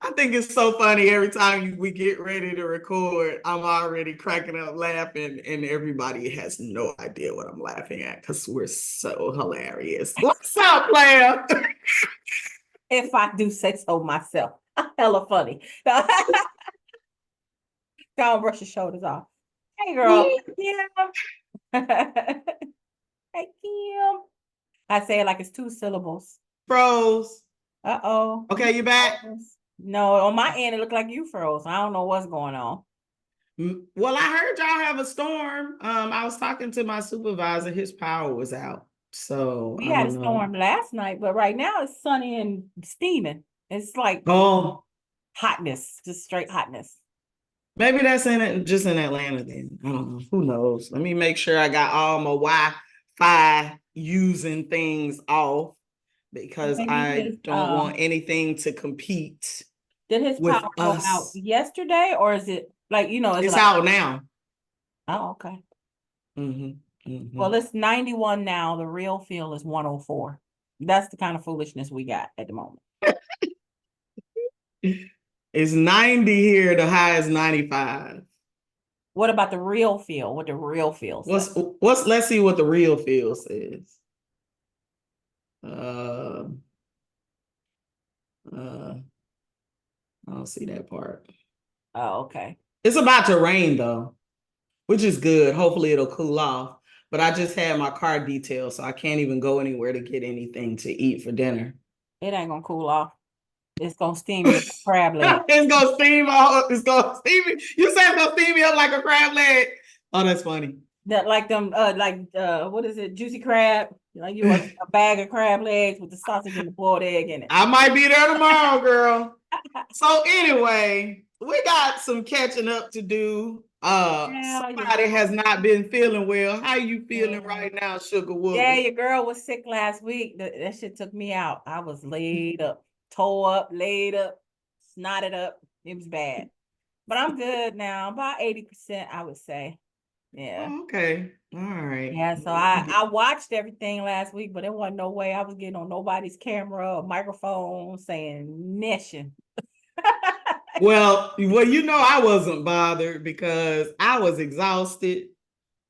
I think it's so funny every time we get ready to record, I'm already cracking up laughing, and everybody has no idea what I'm laughing at because we're so hilarious. What's up, player? If I do say so myself. Hella funny. Go on, brush your shoulders off. Hey, girl. Kim. Hey, Kim. I say it like it's two syllables. Froze. Uh-oh. Okay, you back? No, on my end, it looked like you froze. I don't know what's going on. Well, I heard y'all have a storm. I was talking to my supervisor. His power was out. So We I had a don't know. storm last night, but right now it's sunny and steaming. It's like Oh, hotness, just straight hotness. maybe that's in it, just in Atlanta then. I don't know. Who knows? Let me make sure I got all my Wi-Fi using things off because Maybe I his don't want anything to compete did his with power go out us. yesterday, or is it like is it It's like out now. oh okay. Mm-hmm. Well, it's 91 now. The real feel is 104. That's the kind of foolishness we got at the moment. It's 90 here. The high is 95. What about the real feel? What the real feel says? Let's see what the real feel says. Uh, uh, I don't see that part. Oh, okay. It's about to rain though, which is good. Hopefully it'll cool off. But I just had my car detailed, so I can't even go anywhere to get anything to eat for dinner. It ain't gonna cool off. It's gonna steam you like a crab leg. It's gonna steam all. It's gonna steam me. You said it's gonna steam me up like a crab leg. Oh, that's funny. That like them what is it? Juicy crab. Like you want a bag of crab legs with the sausage and the boiled egg in it. I might be there tomorrow, girl. So anyway, we got some catching up to do. Somebody has not been feeling well. How you feeling right now, Sugar Yeah, Wooger? your girl was sick last week. That shit took me out. I was laid up, tore up, laid up, snotted up. It was bad. But I'm good now. About 80%, I would say. Yeah. Oh, okay. All right. Yeah. So I watched everything last week, but there wasn't no way I was getting on nobody's camera or microphone saying nation. Well, you know, I wasn't bothered because I was exhausted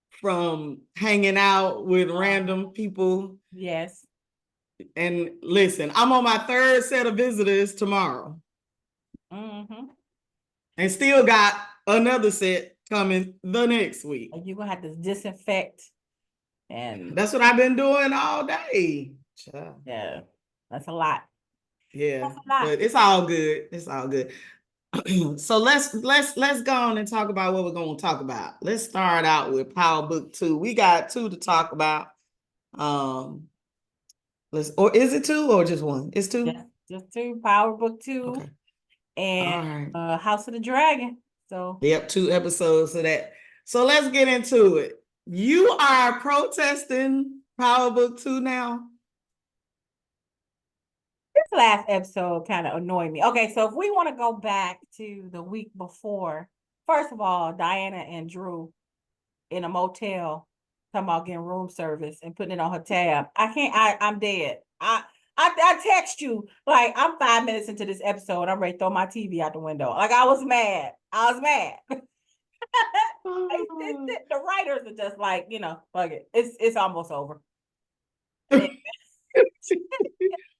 from hanging out with random people. Yes. And listen, I'm on my third set of visitors tomorrow. Mm-hmm. And still got another set coming the next week. You're gonna have to disinfect and that's what I've been doing all day. Yeah, that's a lot. Yeah, but it's all good. It's all good. So let's go on and talk about what we're going to talk about. Let's start out with Power Book 2. We got 2 to talk about. Or is it 2 or just 1? It's 2. Just 2. Power Book 2. Okay. And House of the Dragon. So yep, 2 episodes of that. So let's get into it. You are protesting Power Book 2 now. This last episode kind of annoyed me. Okay, so if we want to go back to the week before, first of all, Diana and Drew in a motel talking about getting room service and putting it on her tab. I'm dead. I text you like I'm 5 minutes into this episode. I'm ready to throw my TV out the window. Like I was mad. The writers are just like, fuck it. It's almost over.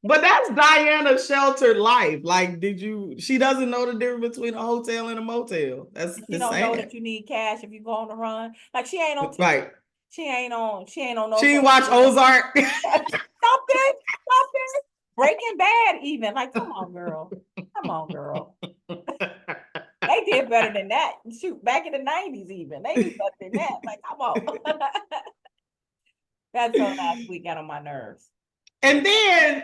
But that's Diana's sheltered life. Like, she doesn't know the difference between a hotel and a motel. You don't know that you need cash if you go on the run. Like she ain't on right. She ain't on no. She ain't watch Ozark. Something. Breaking Bad even. Like, come on, girl. They did better than that. Shoot, back in the 90s even. They did better than that. Like, come on. That's so last week got on my nerves. And then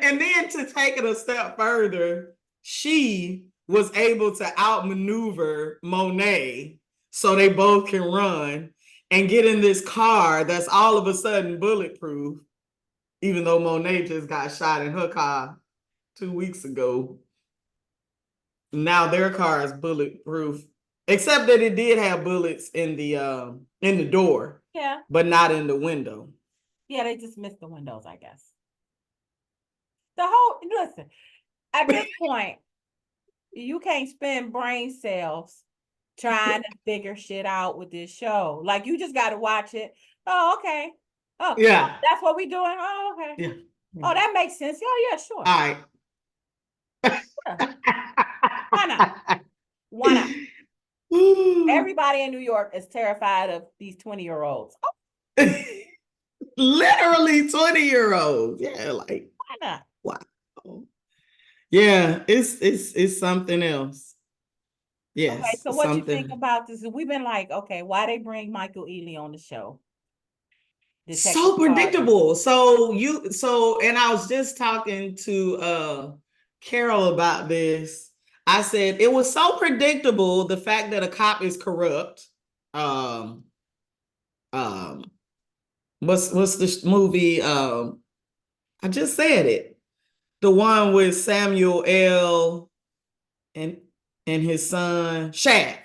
to take it a step further, she was able to outmaneuver Monet so they both can run and get in this car that's all of a sudden bulletproof, even though Monet just got shot in her car 2 weeks ago. Now their car is bulletproof, except that it did have bullets in the door. Yeah. But not in the window. Yeah, they just missed the windows, I guess. Listen, at this point, you can't spend brain cells trying to figure shit out with this show. Like you just got to watch it. Oh, okay. Oh, Yeah. that's what we doing. Oh, okay. Yeah. Oh, that makes sense. Oh, yeah, sure. All right. Sure. Why not? Why not? Everybody in New York is terrified of these 20-year-olds. Oh, Literally 20-year-olds. Yeah, like why not? wow. Yeah, it's something else. Okay, Yes, so what you think something about this? We've been like, okay, why they bring Michael Ealy on the show? Detective so Carter. predictable. And I was just talking to Carol about this. I said it was so predictable the fact that a cop is corrupt. Um um what's the movie? I just said it. The one with Samuel L. and his son Shaft.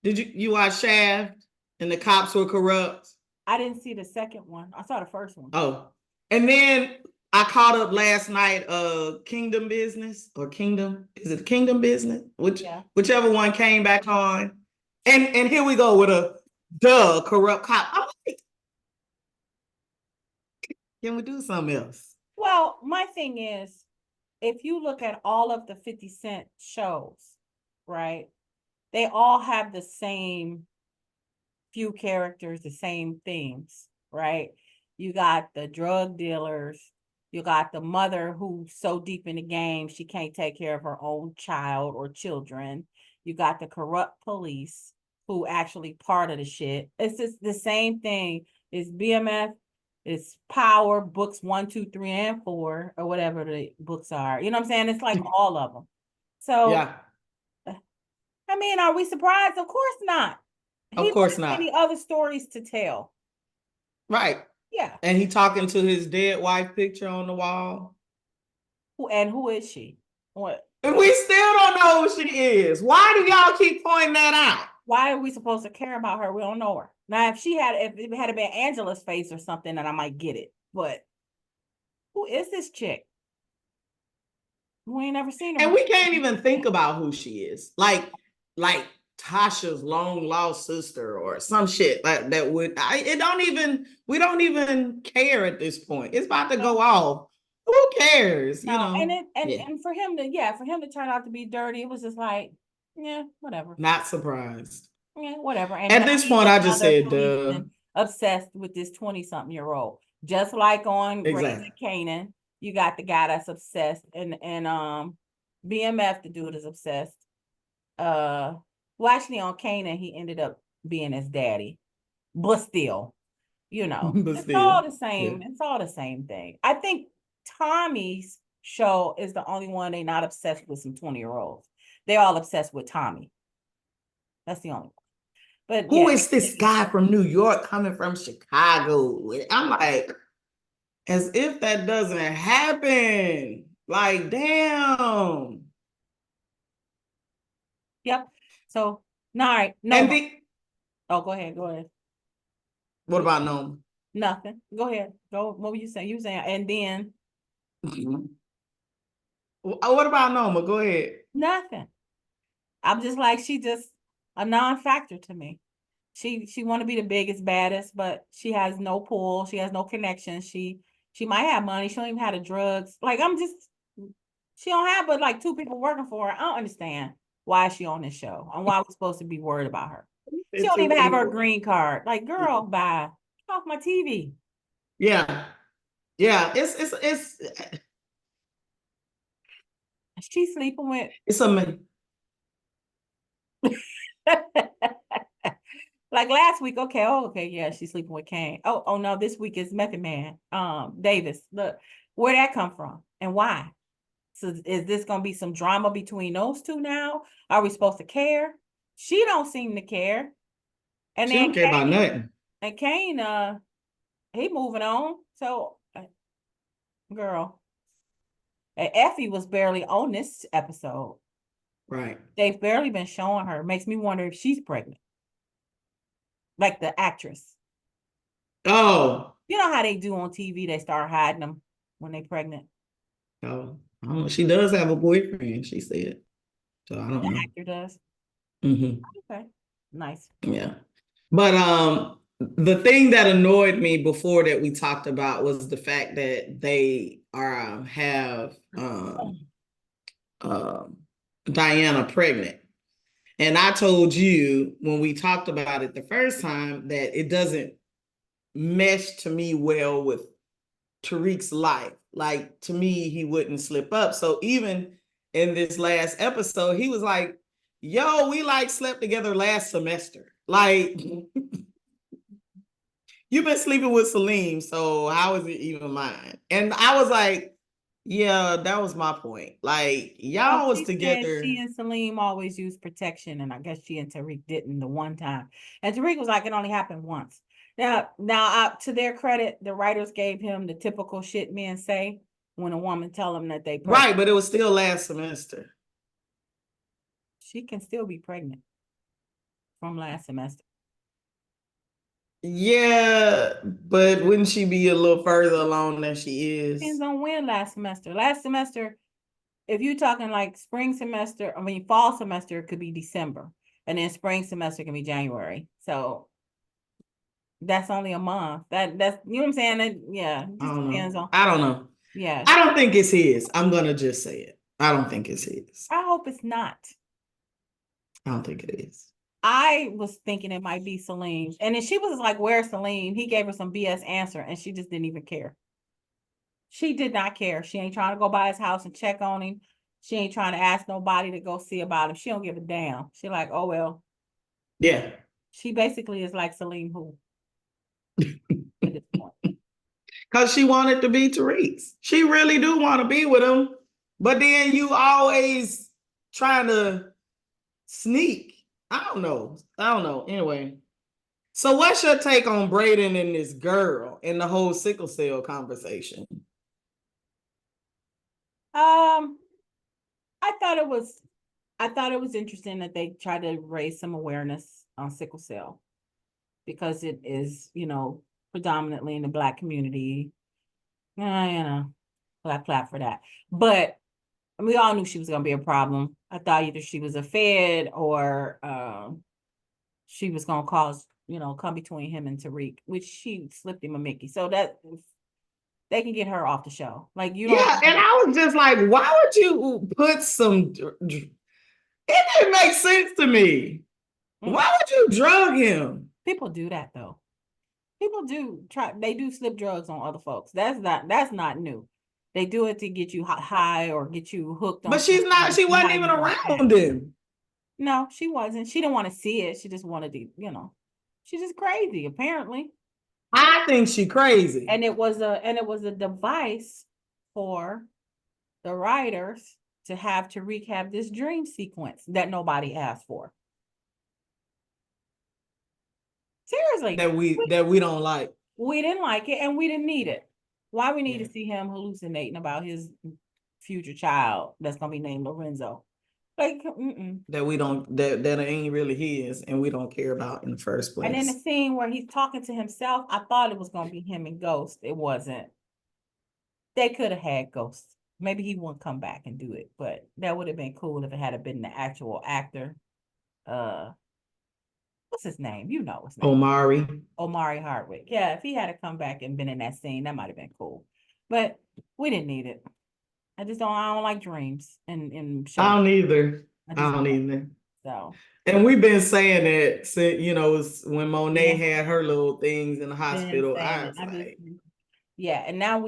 Did you watch Shaft? And the cops were corrupt. I didn't see the second one. I saw the first one. Oh, and then I caught up last night. Kingdom Business or Kingdom? Is it Kingdom Business? Whichever one came back on. And here we go with a corrupt cop. I'm like, can we do something else? Well, my thing is, if you look at all of the 50 Cent shows, right? They all have the same few characters, the same things, right? You got the drug dealers, you got the mother who's so deep in the game she can't take care of her own child or children. You got the corrupt police who actually part of the shit. It's just the same thing. It's BMF, it's Power, books 1, 2, 3, and 4, or whatever the books are. You know what I'm saying? It's like all of them. So, Yeah, I mean, are we surprised? Of course not. He of don't course have not. any other stories to tell. Right. Yeah. And he talking to his dead wife picture on the wall. Who is she? What? And we still don't know who she is. Why do y'all keep pointing that out? Why are we supposed to care about her? We don't know her. Now, if it had been Angela's face or something, then I might get it. But who is this chick? We ain't never seen her And before. we can't even think about who she is. Like Tasha's long lost sister or some shit like that we don't even care at this point. It's about to go off. Who cares? No, Yeah. and for him to turn out to be dirty, it was just like, yeah, whatever. Not surprised. Yeah, whatever. And At now this he's point, I just another said policeman obsessed with this 20-something-year-old. Just like on exactly. Raising Canaan, you got the guy that's obsessed, and BMF, the dude is obsessed. Well, actually on Canaan, he ended up being his daddy. But still, But it's still, all the yeah. same. It's all the same thing. I think Tommy's show is the only one they not obsessed with some 20-year-olds. They're all obsessed with Tommy. That's the only one. But Who yeah, is this guy from New York coming from Chicago? I'm like, as if that doesn't happen. Like, damn. yep. So, no, all right, And no. Oh, go ahead. Go ahead. what about Noma? Nothing. Go ahead. Go. What were you saying? You were saying, and then What about Noma? Go ahead. nothing. I'm just like, she just a non-factor to me. She want to be the biggest, baddest, but she has no pull. She has no connection. She might have money. She don't even have the drugs. Like she don't have but like 2 people working for her. I don't understand why is she on this show and why we're supposed to be worried about her. She don't Two even have her people. green card. Like, girl, bye. Get off my TV. Yeah. Yeah. She sleeping with It's a like last week. Okay, okay, yeah, she's sleeping with Kane. Oh no, this week is Method Man, Davis. Look, where that come from and why? So is this gonna be some drama between those two now? Are we supposed to care? She don't seem to care. And she then don't care about nothing. Kane, he moving on. So, girl, and Effie was barely on this episode. Right. They've barely been showing her. Makes me wonder if she's pregnant, like the actress. Oh. You know how they do on TV? They start hiding them when they pregnant. Oh. Oh, she does have a boyfriend, she said. So I don't The know. actor does. Okay, nice. Yeah. But the thing that annoyed me before that we talked about was the fact that they are have um Diana pregnant. And I told you when we talked about it the first time that it doesn't mesh to me well with Tariq's life. Like, to me, he wouldn't slip up. So even in this last episode, he was like, yo, we like slept together last semester. Like, you've been sleeping with Salim, so how is it even mine? And I was like, yeah, that was my point. Like, Well, y'all was she said together. she and Salim always use protection, and I guess she and Tariq didn't the one time. And Tariq was like, it only happened once. Now, to their credit, the writers gave him the typical shit men say when a woman tell them that they pregnant. Right, but it was still last semester. She can still be pregnant from last semester. Yeah, but wouldn't she be a little further along than she is? Depends on when last semester. Last semester, if you're talking like spring semester, fall semester could be December, and then spring semester can be January. So that's only a month. That's you know what I'm saying? Yeah, it just depends on. I don't know. Yeah. I don't think it's his. I'm gonna just say it. I don't think it's his. I hope it's not. I don't think it is. I was thinking it might be Salim's. And then she was like, where's Salim? He gave her some BS answer and she just didn't even care. She did not care. She ain't trying to go by his house and check on him. She ain't trying to ask nobody to go see about him. She don't give a damn. She like, oh well. Yeah. She basically is like Salim who at this point. Because she wanted to be Tariq's. She really do want to be with him. But then you always trying to sneak. I don't know. Anyway. So what's your take on Brayden and this girl and the whole sickle cell conversation? I thought it was interesting that they tried to raise some awareness on sickle cell because it is, predominantly in the Black community. Clap for that. But we all knew she was going to be a problem. I thought either she was a fed or she was going to cause, come between him and Tariq, which she slipped him a Mickey. So that they can get her off the show. Like, you don't. Yeah, and I was just like, why would you put some? It didn't make sense to me. Why would you drug him? People do that though. People do they do slip drugs on other folks. That's not new. They do it to get you high or get you hooked on. But she wasn't even around him. No, she wasn't. She didn't want to see it. She just wanted to, she's just crazy, apparently. I think she crazy. And it was a device for the writers to have Tariq have this dream sequence that nobody asked for. Seriously. That we don't like. We didn't like it and we didn't need it. Why we need to see him hallucinating about his future child that's gonna be named Lorenzo? Like, that ain't really his, and we don't care about in the first place. And in the scene where he's talking to himself, I thought it was gonna be him and Ghost. It wasn't. They could have had Ghost. Maybe he won't come back and do it, but that would have been cool if it had been the actual actor. What's his name? You know his name. Omari Hardwick. Yeah, if he had to come back and been in that scene, that might have been cool. But we didn't need it. I don't like dreams and shows. I don't either. I don't either. So, and we've been saying that since when Monet had her little things in the hospital. And now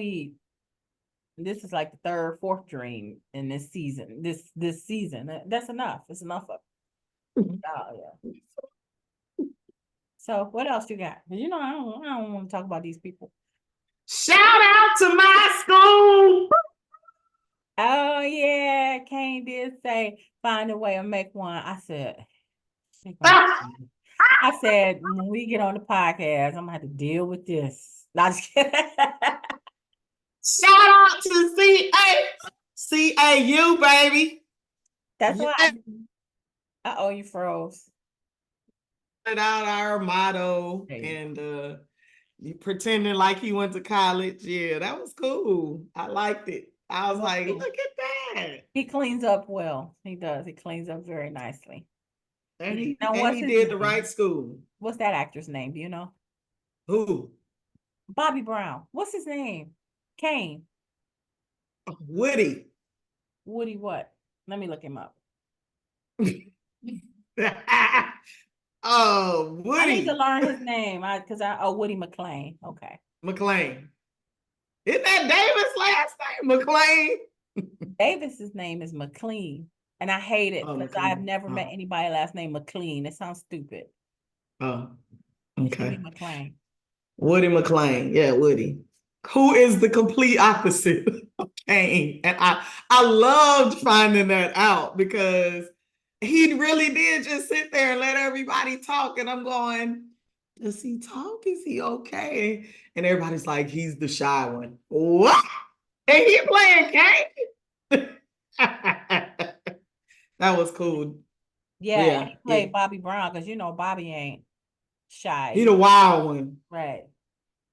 this is like the third, fourth dream in this season. This season. That's enough. It's enough of it. Oh yeah. So what else you got? I don't want to talk about these people. Shout out to my school. Oh yeah, Kane did say find a way to make one. I said, when we get on the podcast, I'm gonna have to deal with this. Not just kidding. Shout out to CAU, baby. That's why. You froze. Out our motto and you pretending like he went to college. Yeah, that was cool. I liked it. I was like, look at bad. He cleans up well. He does. He cleans up very nicely. Now, And what's he his did the name? right school. What's that actor's name? Do you know? Who? Bobby Brown. What's his name? Kane. Woody. Woody what? Let me look him up. Oh, I need to Woody learn his name. Woody McClain. Okay. McLean. Isn't that Davis' last name? McLean? Davis's name is McLean. And I hate it Oh, because I've McLean. never met anybody last name McLean. It sounds stupid. Oh, It should be okay. McClain. Woody McLean. Yeah, Woody. Who is the complete opposite of Kane. And I loved finding that out because he really did just sit there and let everybody talk. And I'm going, does he talk? Is he okay? And everybody's like, he's the shy one. What? And he playing Kane? That was cool. Yeah, and Yeah, he yeah. played Bobby Brown because Bobby ain't shy. He the wild one. Right.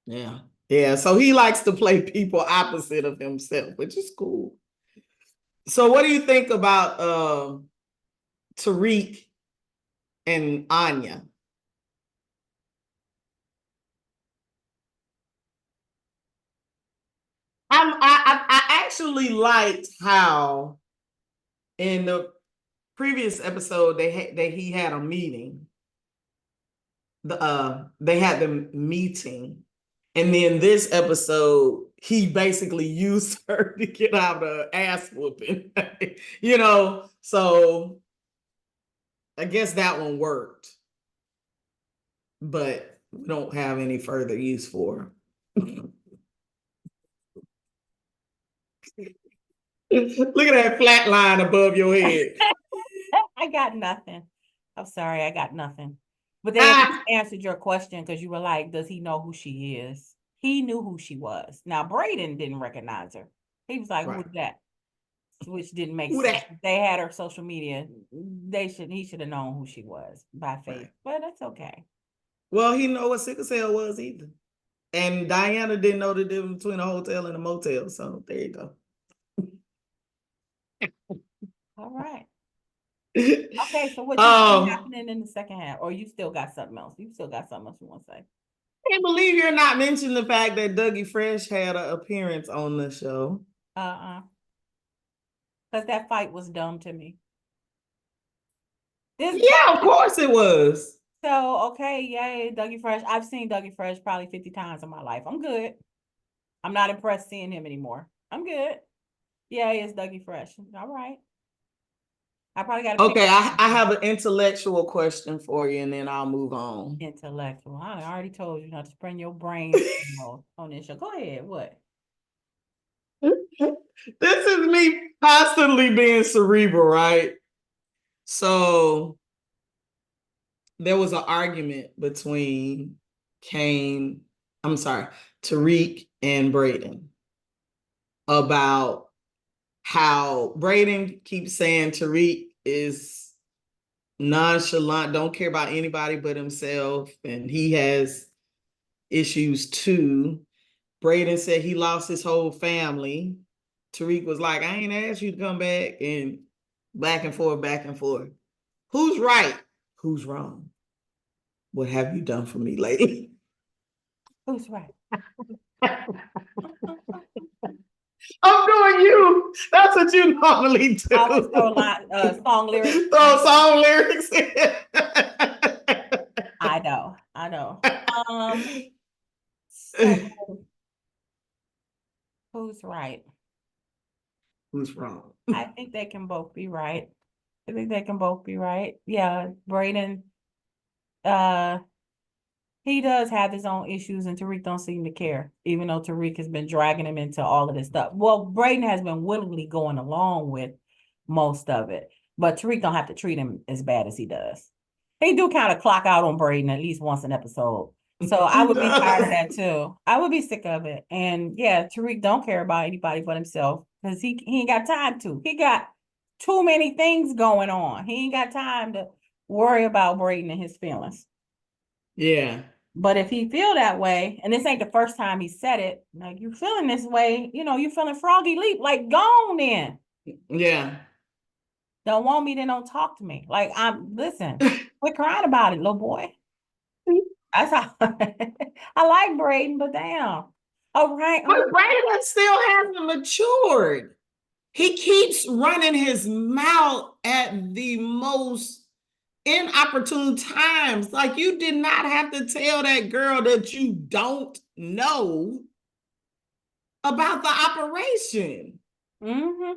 Yeah. Yeah. So he likes to play people opposite of himself, which is cool. So what do you think about Tariq and Anya? I actually liked how in the previous episode he had a meeting. They had the meeting, and then this episode he basically used her to get out of ass whooping. So I guess that one worked, but we don't have any further use for her. Look at that flat line above your head. I got nothing. I'm sorry, I got nothing. But they answered your question because you were like, does he know who she is? He knew who she was. Now, Braden didn't recognize her. He was like, Right. who's that? Which didn't make Who sense. that? They had her social media. He should have known who she was by face. Right. But that's okay. Well, he didn't know what sickle cell was either. And Diana didn't know the difference between a hotel and a motel. So there you go. All right. Okay, so what you see happening in the second half? Or you still got something else? You still got something else you want to say? I can't believe you're not mentioning the fact that Dougie Fresh had an appearance on the show. Because that fight was dumb to me. Yeah, of course it was. So, okay, yay, Dougie Fresh. I've seen Dougie Fresh probably 50 times in my life. I'm good. I'm not impressed seeing him anymore. I'm good. Yay, it's Dougie Fresh. All right. I probably got to Okay, I have an intellectual question for you, and then I'll move on. Intellectual. I already told you not to spend your brain on this show. Go ahead. What? This is me constantly being cerebral, right? So there was an argument between Tariq and Braden about how Braden keeps saying Tariq is nonchalant, don't care about anybody but himself, and he has issues too. Braden said he lost his whole family. Tariq was like, I ain't asked you to come back, and back and forth, back and forth. Who's right? Who's wrong? What have you done for me lately? Who's right? I'm doing you. That's what you normally do. Always throw song lyrics. Throw song lyrics in. I know. So who's right? Who's wrong? I think they can both be right. Yeah, Braden, he does have his own issues, and Tariq don't seem to care, even though Tariq has been dragging him into all of this stuff. Well, Braden has been willingly going along with most of it, but Tariq don't have to treat him as bad as he does. He do kind of clock out on Braden at least once an episode. So I would be tired of that too. I would be sick of it. And yeah, Tariq don't care about anybody but himself because he ain't got time to. He got too many things going on. He ain't got time to worry about Braden and his feelings. Yeah. But if he feel that way, and this ain't the first time he said it, like you feeling this way, you feeling froggy leap, like go on then. Yeah. Don't want me, then don't talk to me. Like, listen, quit crying about it, little boy. That's how I like Braden, but damn. All right. But Braden still hasn't matured. He keeps running his mouth at the most inopportune times. Like, you did not have to tell that girl that you don't know about the operation. Mm-hmm.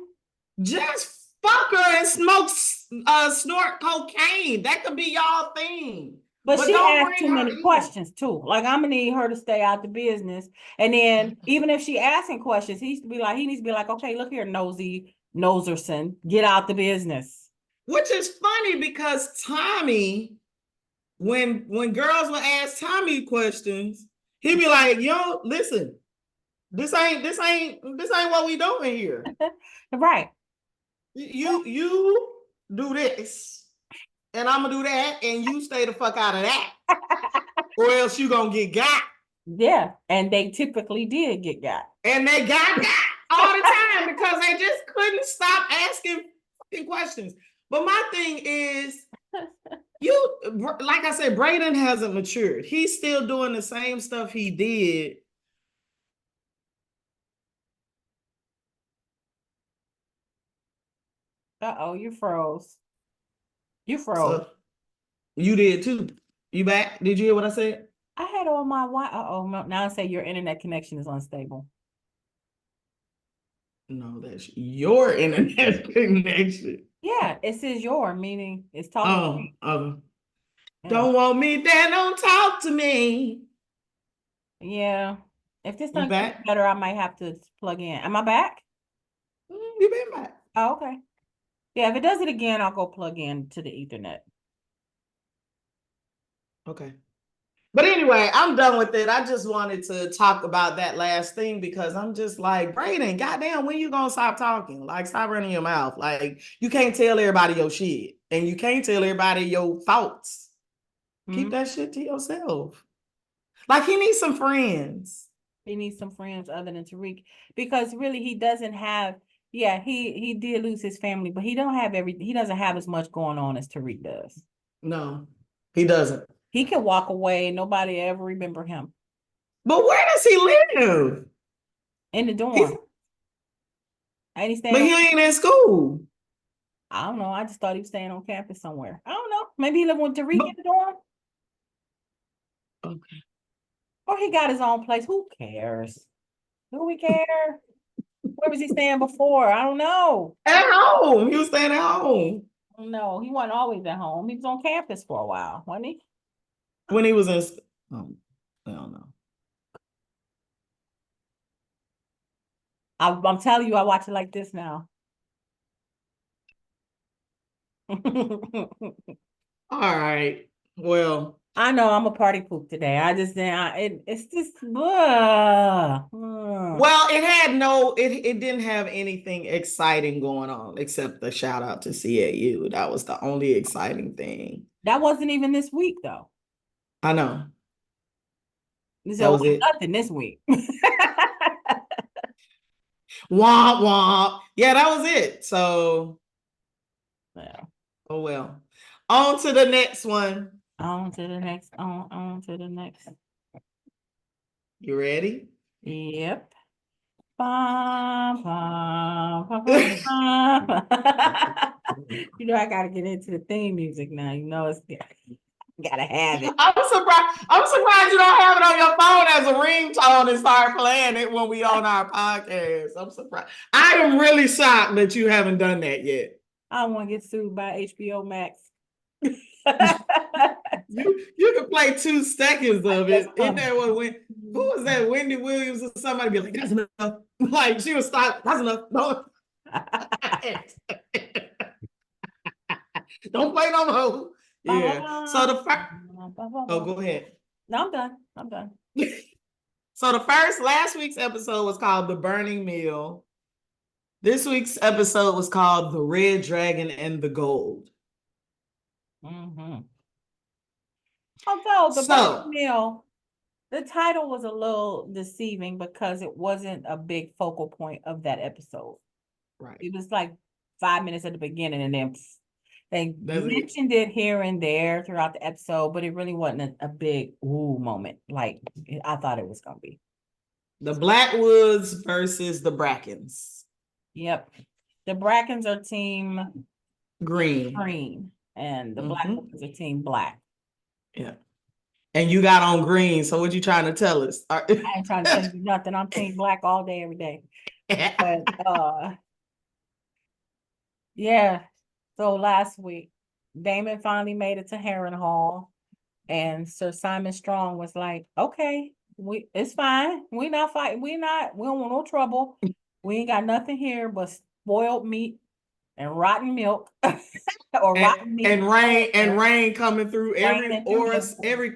Just fuck her and smoke, snort cocaine. That could be y'all thing. But But she don't asked bring too her many in. questions too. Like, I'm gonna need her to stay out the business. And then even if she asking questions, he needs to be like, okay, look here, nosy Noserson, get out the business. Which is funny because Tommy, when girls would ask Tommy questions, he'd be like, "Yo, listen, this ain't what we doing here. Right. You do this, and I'm gonna do that, and you stay the fuck out of that, or else you gonna get got." Yeah. And they typically did get got. And they got all the time because they just couldn't stop asking questions. But my thing is, like I said, Braden hasn't matured. He's still doing the same stuff he did. Uh-oh, you froze. You froze. So you did too. You back? Did you hear what I said? I had on my Uh-oh, now I say your internet connection is unstable. No, that's your internet connection. Yeah, it says your, meaning it's talking to me. Yeah. Don't want me, then don't talk to me. Yeah. If this You don't get back? better, I might have to plug in. Am I back? You been back. Oh, okay. Yeah, if it does it again, I'll go plug in to the Ethernet. Okay. But anyway, I'm done with it. I just wanted to talk about that last thing because I'm just like, Brayden, goddamn, when you gonna stop talking? Like, stop running your mouth. Like, you can't tell everybody your shit, and you can't tell everybody your thoughts. Keep that shit to yourself. Like, he needs some friends. He needs some friends other than Tariq because really he doesn't have. Yeah, he did lose his family, but he doesn't have as much going on as Tariq does. No, he doesn't. He can walk away, nobody ever remember him. But where does he live? In the dorm. And he's But staying he on. ain't in school. I don't know. I just thought he was staying on campus somewhere. I don't know. Maybe he lived with Tariq But, in the dorm. okay. Or he got his own place. Who cares? Do we care? Where was he staying before? I don't know. At home. He was staying at home. No, he wasn't always at home. He was on campus for a while, wasn't he? When he was in, I don't know. I'm telling you, I watch it like this now. All right. Well, I know I'm a party poop today. I just it's just well, it didn't have anything exciting going on except the shout out to CAU. That was the only exciting thing. That wasn't even this week though. I know. That So it was was it. nothing this week. Womp womp. Yeah, that was it. So, Yeah. oh well. On to the next one. On to the next. On to the next. You ready? Yep. Bum, bum, bum, bum, bum. You know, I gotta get into the theme music now. You know, gotta have it. I'm surprised you don't have it on your phone as a ringtone and start playing it when we on our podcast. I'm surprised. I am really shocked that you haven't done that yet. I don't want to get sued by HBO Max. You can play 2 seconds of it. Isn't that what who was that? Wendy Williams or somebody be like, that's enough. Like she would stop, that's enough. No. Don't play no more. Yeah. So the first, oh, go ahead. No, I'm done. I'm done. So last week's episode was called The Burning Meal. This week's episode was called The Red Dragon and the Gold. Mm-hmm. Although the Burning Meal, the title was a little deceiving because it wasn't a big focal point of that episode. Right. It was like 5 minutes at the beginning, and then they That's it. mentioned it here and there throughout the episode, but it really wasn't a big ooh moment like I thought it was gonna be. The Blackwoods versus the Brackens. Yep. The Brackens are team Green. and the Blackwoods are team black. Yeah. And you got on green, so what you trying to tell us? I ain't trying to tell you nothing. I'm team black all day, every day. But yeah. So last week, Damon finally made it to Harrenhal, and Sir Simon Strong was like, "Okay, it's fine. We not fighting. We don't want no trouble. We ain't got nothing here but spoiled meat and rotten milk, or rotten meat and rain coming through every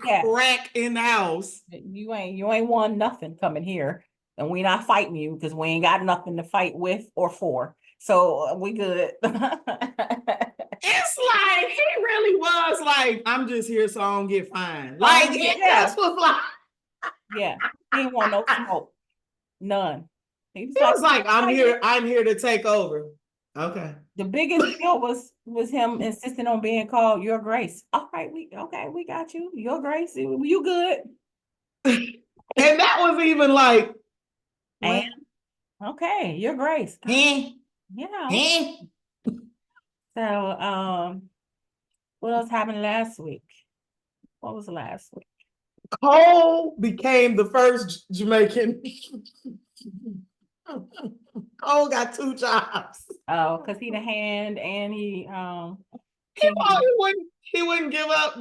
yeah. crack in the house. You ain't won nothing coming here, and we not fighting you because we ain't got nothing to fight with or for. So we good." It's like he really was like, I'm just here so I don't get fined. Like he yeah. just was like, Yeah, he didn't want no smoke, none. He was like, I'm here to take over. Okay. The biggest deal was him insisting on being called Your Grace. All right, we got you, Your Grace. You good? And that was even like, and okay, Your Grace. Yeah. So what else happened last week? What was last week? Cole became the first Jamaican. Cole got 2 jobs. Oh, because he the hand and he wouldn't give up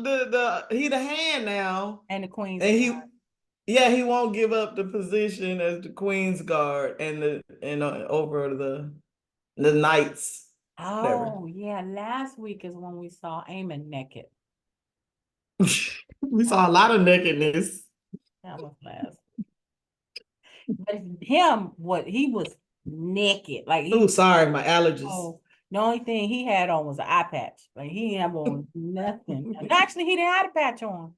he the hand now. and the Queen's and guard. he won't give up the position as the Queen's guard and over the knights. Oh yeah, last week is when we saw Eamon naked. We saw a lot of nakedness. That was last. But him, he was naked. Like Oh, sorry, my allergies. Oh, the only thing he had on was an eye patch. Like he didn't have on nothing. And actually, he didn't have a patch on.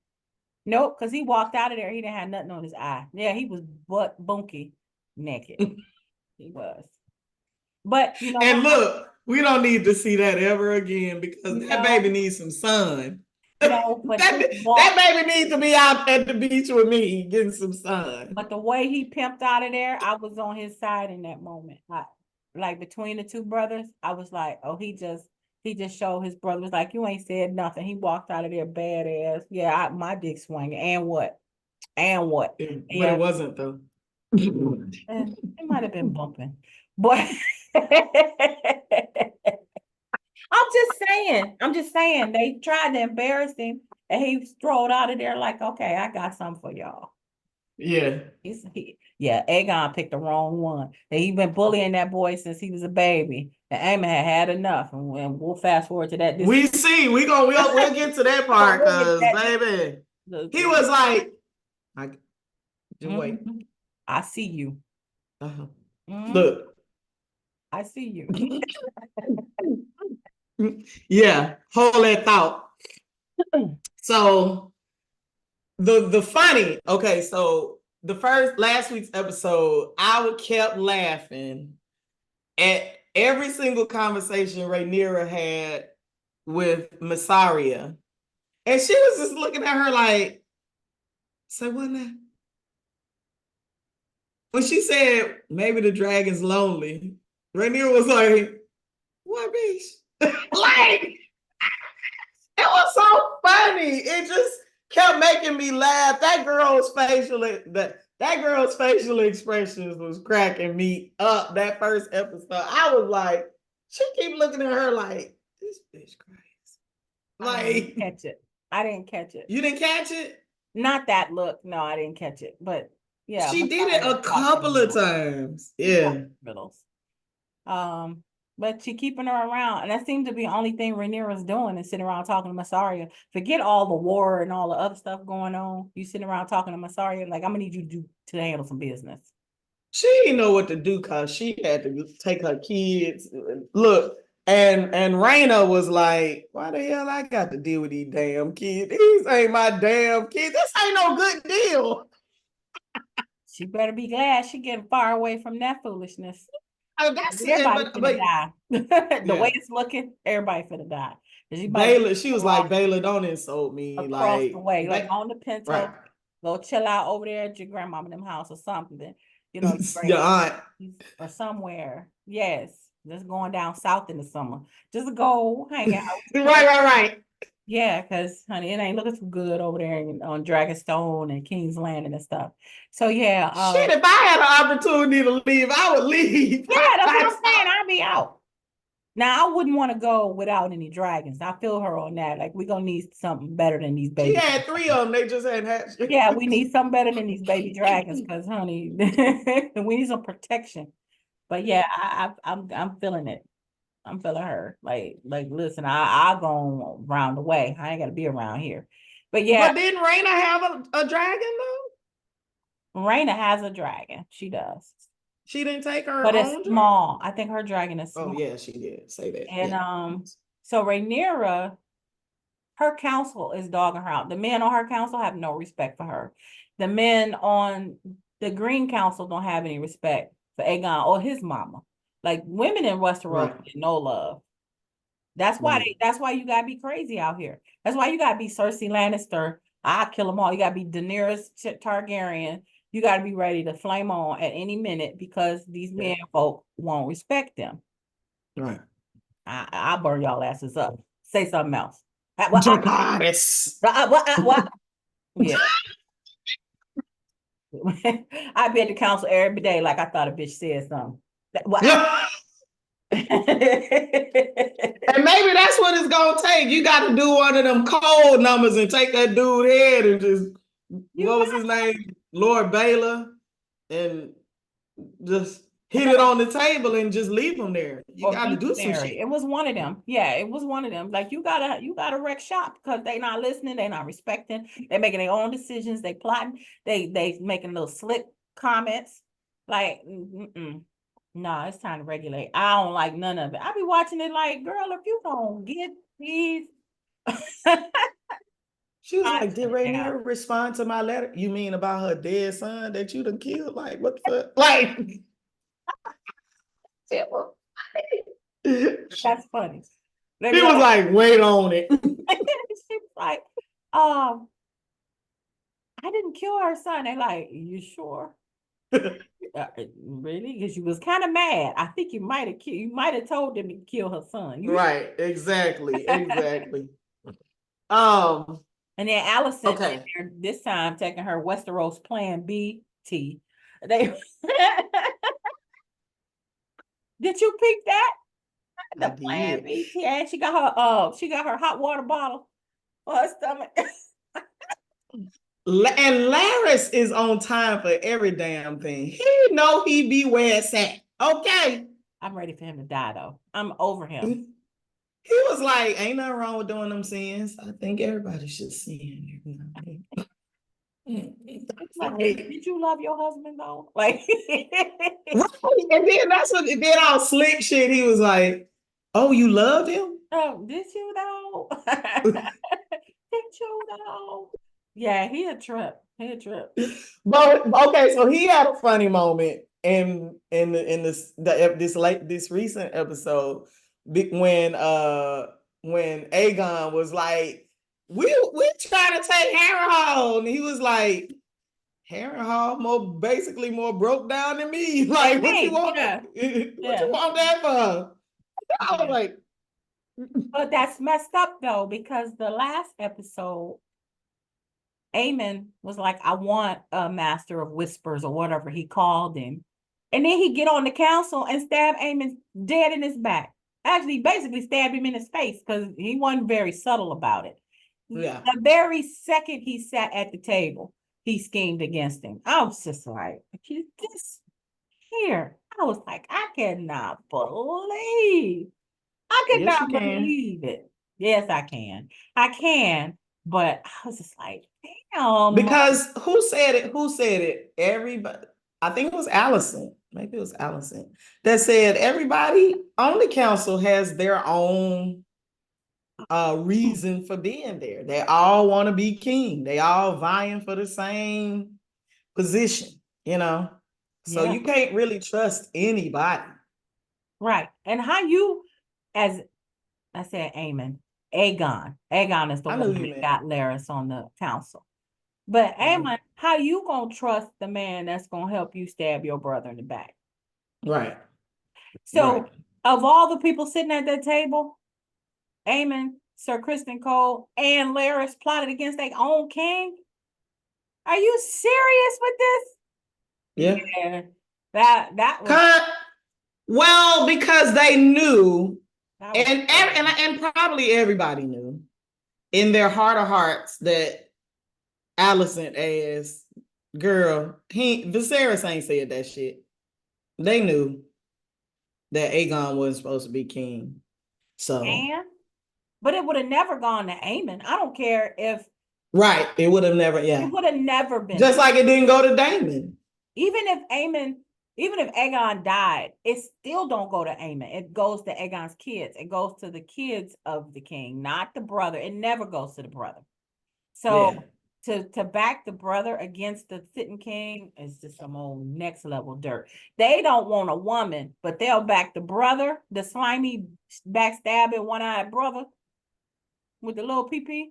Nope, because he walked out of there. He didn't have nothing on his eye. Yeah, he was butt bunky naked. He was. But you know, and look, we don't need to see that ever again because that baby needs some sun. No, but that baby needs to be out at the beach with me getting some sun. But the way he pimped out of there, I was on his side in that moment. Like between the two brothers, I was like, oh, he just showed his brother was like, you ain't said nothing. He walked out of there badass. Yeah, my dick swinging. And what? But it wasn't though. It might have been bumping, but I'm just saying they tried to embarrass him and he strolled out of there like, okay, I got something for y'all. Yeah. Aegon picked the wrong one. He been bullying that boy since he was a baby. And Aemon had enough. And we'll fast forward to that. We'll get to that part because baby, he was like, wait. I see you. Look. I see you. Yeah, hold that thought. So the funny, okay, so last week's episode, I kept laughing at every single conversation Rhaenyra had with Massaria. And she was just looking at her like, say what now? When she said maybe the dragon's lonely, Rhaenyra was like, what, bitch? Like, it was so funny. It just kept making me laugh. That girl's facial expressions was cracking me up that first episode. I was like, she keep looking at her like, this bitch crazy. Like, I didn't catch it. You didn't catch it? Not that look. No, I didn't catch it. But yeah. She did it a couple of times. Yeah. But she keeping her around. And that seems to be the only thing Rhaenyra's doing is sitting around talking to Massaria. Forget all the war and all the other stuff going on. You sitting around talking to Massaria, like, I'm gonna need you to handle some business. She didn't know what to do because she had to take her kids. Look, and Raina was like, why the hell I got to deal with these damn kids? These ain't my damn kids. This ain't no good deal. She better be glad she getting far away from that foolishness. That's it, Everybody finna die. The way yeah. it's looking, everybody finna die. She might Baylor, she was like, Baylor, don't insult me. across the Like, way, like on the right. Pinto, go chill out over there at your grandmama them house or something. You know, Your aunt. or somewhere. Yes, just going down south in the summer. Just go hang out. Right. Yeah, because honey, it ain't looking too good over there on Dragonstone and King's Landing and stuff. So yeah, Shit, if I had an opportunity to leave, I would leave. yeah, that's what I'm saying. I'd be out. Now I wouldn't want to go without any dragons. I feel her on that. Like we're gonna need something better than these She baby had 3 dragons. of them. They just hadn't hatched. Yeah, we need something better than these baby dragons, because honey, we need some protection. But yeah, I'm feeling it. I'm feeling her. Like listen, I'll go around the way. I ain't gotta be around here. But yeah, But didn't Raina have a dragon though? Raina has a dragon. She does. She didn't take her But it's own dragon? small. I think her dragon is Oh small. yeah, she did say that. And Yeah. so Rhaenyra, her council is dogging her out. The men on her council have no respect for her. The men on the Green Council don't have any respect for Aegon or his mama. Like women in Westeros Right. get no love. That's why Right. that's why you gotta be crazy out here. That's why you gotta be Cersei Lannister. I kill them all. You gotta be Daenerys Targaryen. You gotta be ready to flame on at any minute because these men folk won't respect them. Right. I'll burn y'all asses up. Say something else. What? Dracarys. What? Yeah. I be at the council every day like I thought a bitch said something. What? And maybe that's what it's gonna take. You got to do one of them cold numbers and take that dude head and just what was his name? Lord Baylor, and just hit it on the table and just leave him there. You got to do some shit. It was one of them. Yeah, it was one of them. Like you gotta wreck shop because they not listening, they not respecting, they making their own decisions, they plotting, they making little slick comments. Like, no, it's time to regulate. I don't like none of it. I be watching it like, girl, if you don't get these. She was like, did Rhaenyra respond to my letter? You mean about her dead son that you done killed? Like, what the fuck? Like, that's funny. He was like, wait on it. She was like, I didn't kill her son. They like, you sure? Really? Because you was kind of mad. I think you might have told them to kill her son. Right, exactly. And then Allison this time taking her Westeros Plan B tea. They did you peep that? The Plan B tea, and she got her hot water bottle for her stomach. And Laris is on time for every damn thing. He know he be where it's at. Okay. I'm ready for him to die though. I'm over him. He was like, ain't nothing wrong with doing them sins. I think everybody should sin. Like, did you love your husband though? Like, right. And then that's what then all slick shit. He was like, oh, you loved him? Oh, did you though? Did you though? Yeah, he a trip. But okay, so he had a funny moment in this recent episode when Aegon was like, we're trying to take Harrenhal, and he was like, Harrenhal basically more broke down than me. Like, what you want? Yeah. What you want that for? I was like, but that's messed up though, because the last episode, Aemon was like, I want a master of whispers or whatever he called him. And then he get on the council and stab Aemon dead in his back. Actually, basically stabbed him in his face because he wasn't very subtle about it. Yeah. The very second he sat at the table, he schemed against him. I was just like, this here. I was like, I cannot believe it. Yes, I can. I can. But I was just like, damn. Because who said it? Everybody. I think it was Allison. Maybe it was Allison that said everybody on the council has their own reason for being there. They all want to be king. They all vying for the same position, you know? So you can't really trust anybody. Right. And how you, as I said, Aegon is the I knew one you that meant. got Laris on the council. But Mhm. Aemon, how you gonna trust the man that's gonna help you stab your brother in the back? Right. Right. So, of all the people sitting at that table, Aemon, Sir Kristen Cole, and Laris plotted against their own king. Are you serious with this? Yeah. Yeah, that was Cut. Well, because they knew, that was and probably everybody knew in their heart of hearts that Alicent as girl, Viserys ain't said that shit. They knew that Aegon wasn't supposed to be king. So and but it would have never gone to Aemon. I don't care if right, it would have never, it yeah. would have never been. Just like it didn't go to Daemon. Even if Aemon, even if Aegon died, it still don't go to Aemon. It goes to Aegon's kids. It goes to the kids of the king, not the brother. It never goes to the brother. Yeah. So to back the brother against the sitting king is just some old next level dirt. They don't want a woman, but they'll back the brother, the slimy, backstabbing, one-eyed brother with the little pee.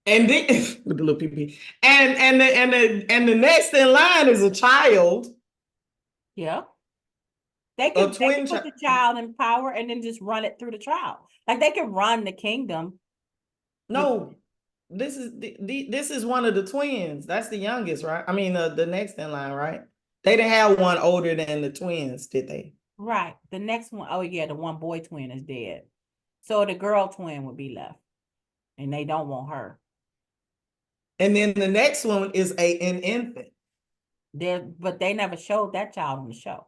And then with the little PP. And the next in line is a child, Yeah. They a could twin put child. the child in power and then just run it through the trial. Like they could run the kingdom with No, this is one of the twins. That's the youngest, right? I mean, the next in line, right? They didn't have one older than the twins, did they? right. The next one, oh yeah, the one boy twin is dead. So the girl twin would be left. And they don't want her. And then the next one is an infant. But they never showed that child on the show.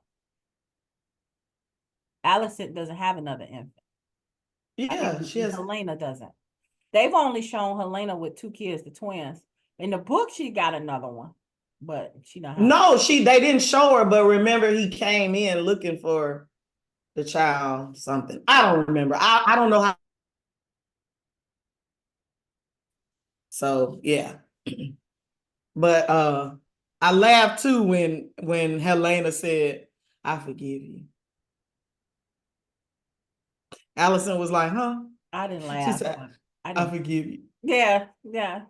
Alicent doesn't have another infant. I Yeah, mean, she has. Helena doesn't. They've only shown Helena with 2 kids, the twins. In the book, she got another one, but she don't have. No, they didn't show her, but remember he came in looking for the child, something. I don't remember. I don't know how. So yeah. But I laughed too when Helena said, I forgive you. Allison was like, huh? I didn't She laugh, said, but I I didn't. forgive you. Yeah, yeah.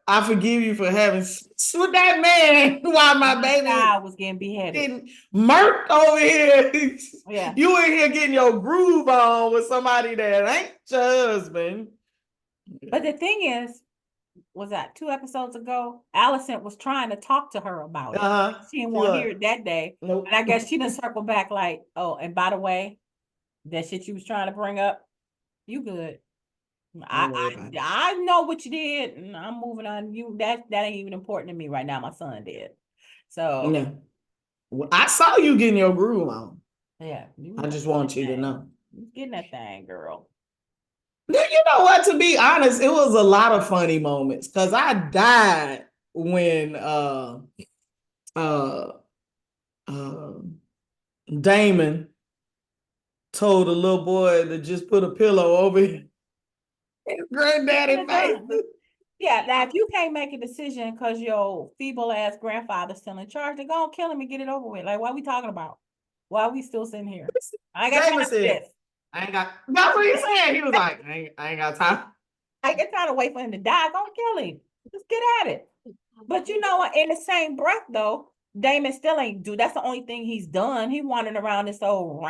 I forgive you for having with that man while my My baby child was getting beheaded. getting murked over here. Yeah. You in here getting your groove on with somebody that ain't your husband. But the thing is, was that 2 episodes ago? Alicent was trying to talk to her about it. Uh-huh. She didn't You want to are. hear it that day. Nope. And I guess she done circled back like, oh, and by the way, that shit you was trying to bring up, you good. Don't worry about it. I know what you did, and I'm moving on. That ain't even important to me right now. My son did. So Yeah. Well, I saw you getting your groove on. yeah, you I was just getting want that you to thing. know. You was getting that thing, girl. You know what? To be honest, it was a lot of funny moments because I died when uh uh Damon told the little boy to just put a pillow over his granddaddy face. Yeah, now if you can't make a decision because your feeble ass grandfather's still in charge, then go and kill him and get it over with. Like, what are we talking about? Why are we still sitting here? I ain't got Damon time for said, this. I ain't got, that's what he said. He was like, I ain't got time. I ain't got time to wait for him to die. Go and kill him. Just get at it. But you know what? In the same breath, though, Damon still ain't do. That's the only thing he's done. He wandered around this old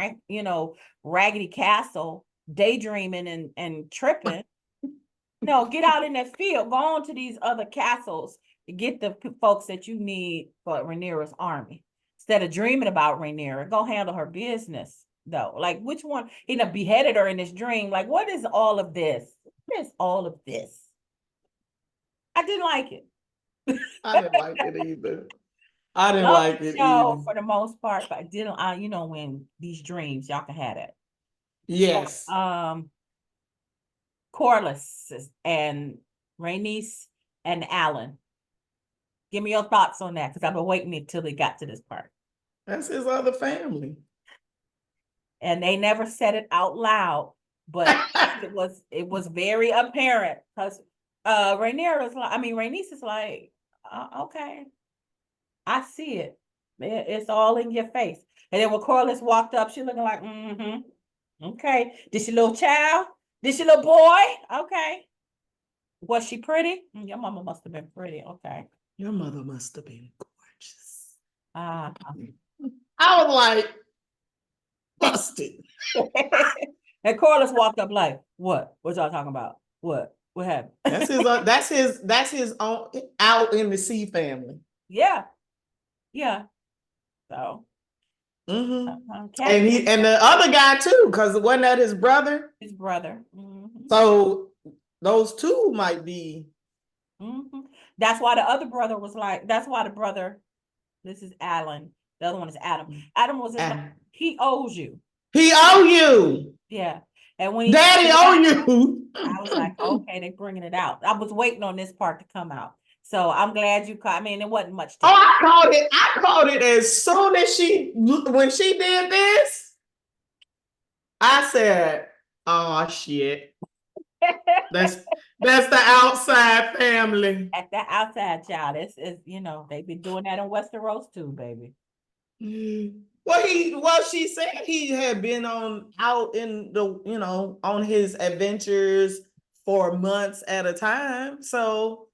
raggedy castle, daydreaming and tripping. No, get out in that field. Go on to these other castles to get the folks that you need for Rhaenyra's army. Instead of dreaming about Rhaenyra, go handle her business, though. Like, which one? He done beheaded her in this dream. Like, what is all of this? What is all of this? I didn't like it. I didn't like it either. I didn't Love like the it show either. for the most part, but I didn't. When these dreams, y'all can have it. So, Yes. Corliss and Rhaenys and Alan. Give me your thoughts on that because I've been waiting until they got to this part. That's his other family. And they never said it out loud, but it was very apparent because Rhaenys is like, okay, I see it. It's all in your face. And then when Corliss walked up, she looking like, okay. This your little child? This your little boy? Okay. Was she pretty? Your mama must have been pretty. Okay. Your mother must have been gorgeous. Uh, I was like, busted. and Corliss walked up like, what? What y'all talking about? What? What happened? That's his own out in the sea family. Yeah. Yeah. So. And the other guy too, because wasn't that his brother? His brother. So those two might be. That's why the other brother was like, that's why the brother, this is Alan. The other one is Adam. Adam was like, he owes you. He owe you. Yeah. And when he Daddy owe you. I was like, okay, they bringing it out. I was waiting on this part to come out. So I'm glad you caught. I mean, it wasn't much time. Oh, I caught it as soon as when she did this. I said, oh shit. That's the outside family. At the outside child. It's they've been doing that in Westeros too, baby. Well, she said he had been out in the, on his adventures for months at a time. So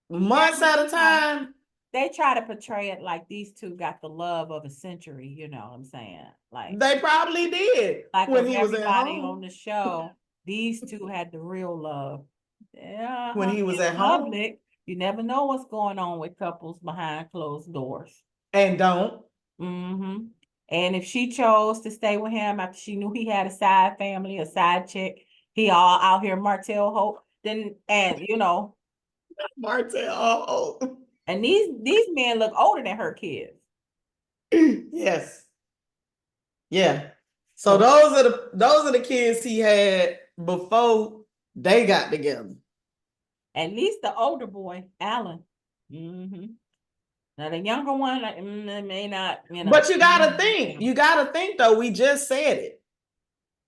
months at a time. They try to portray it like these two got the love of a century, you know what I'm saying? Like they probably did. Like when he was everybody at home. on the show, these two had the real love. Yeah. When he was at public, home. You never know what's going on with couples behind closed doors. And don't. And if she chose to stay with him after she knew he had a side family, a side chick, he all out here Martell Hope, then Martell Hope. And these men look older than her kids. Yes. Yeah. So those are the kids he had before they got together. At least the older boy, Alan. Now the younger one, may not, But you gotta think though, we just said it.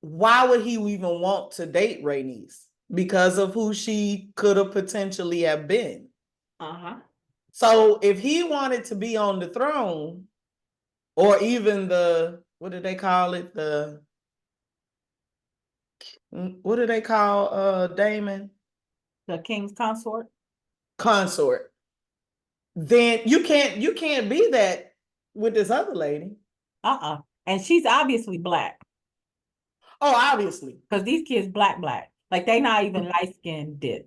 Why would he even want to date Rhaenys? Because of who she could have potentially have been. So if he wanted to be on the throne, or even what do they call it? What do they call Daemon? The king's consort. Consort. Then you can't be that with this other lady. And she's obviously black. Oh, obviously. Because these kids black. Like they not even light skinned did.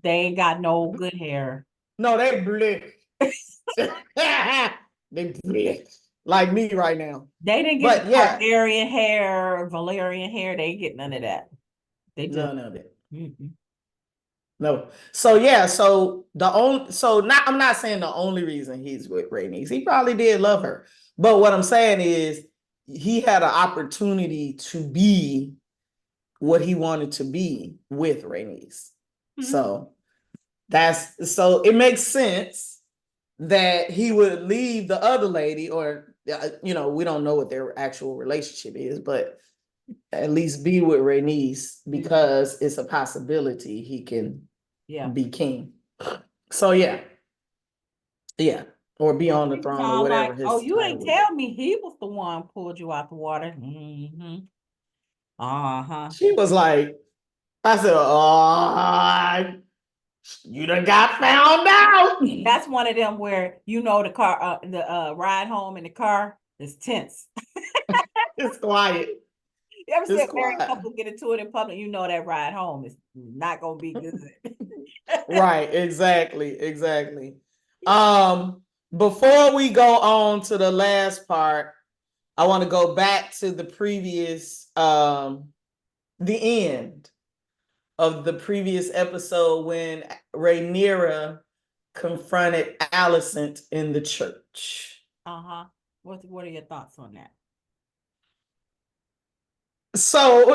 They ain't got no good hair. No, they black. They black. Like me right now. They didn't get Targaryen hair, Valerian hair. They ain't get none of that. They just none of it. No. So yeah, I'm not saying the only reason he's with Rhaenys. He probably did love her. But what I'm saying is he had an opportunity to be what he wanted to be with Rhaenys. So it makes sense that he would leave the other lady, or we don't know what their actual relationship is, but at least be with Rhaenys because it's a possibility he can be king. So yeah, or be on the throne or whatever. Like, you ain't tell me he was the one who pulled you out the water. She was like, I said, you done got found out. That's one of them where the car, the ride home in the car is tense. It's quiet. You ever see a married couple get into it in public? You know that ride home is not gonna be good. Right, exactly. Before we go on to the last part, I want to go back to the previous, the end of the previous episode when Rhaenyra confronted Alicent in the church. What are your thoughts on that? So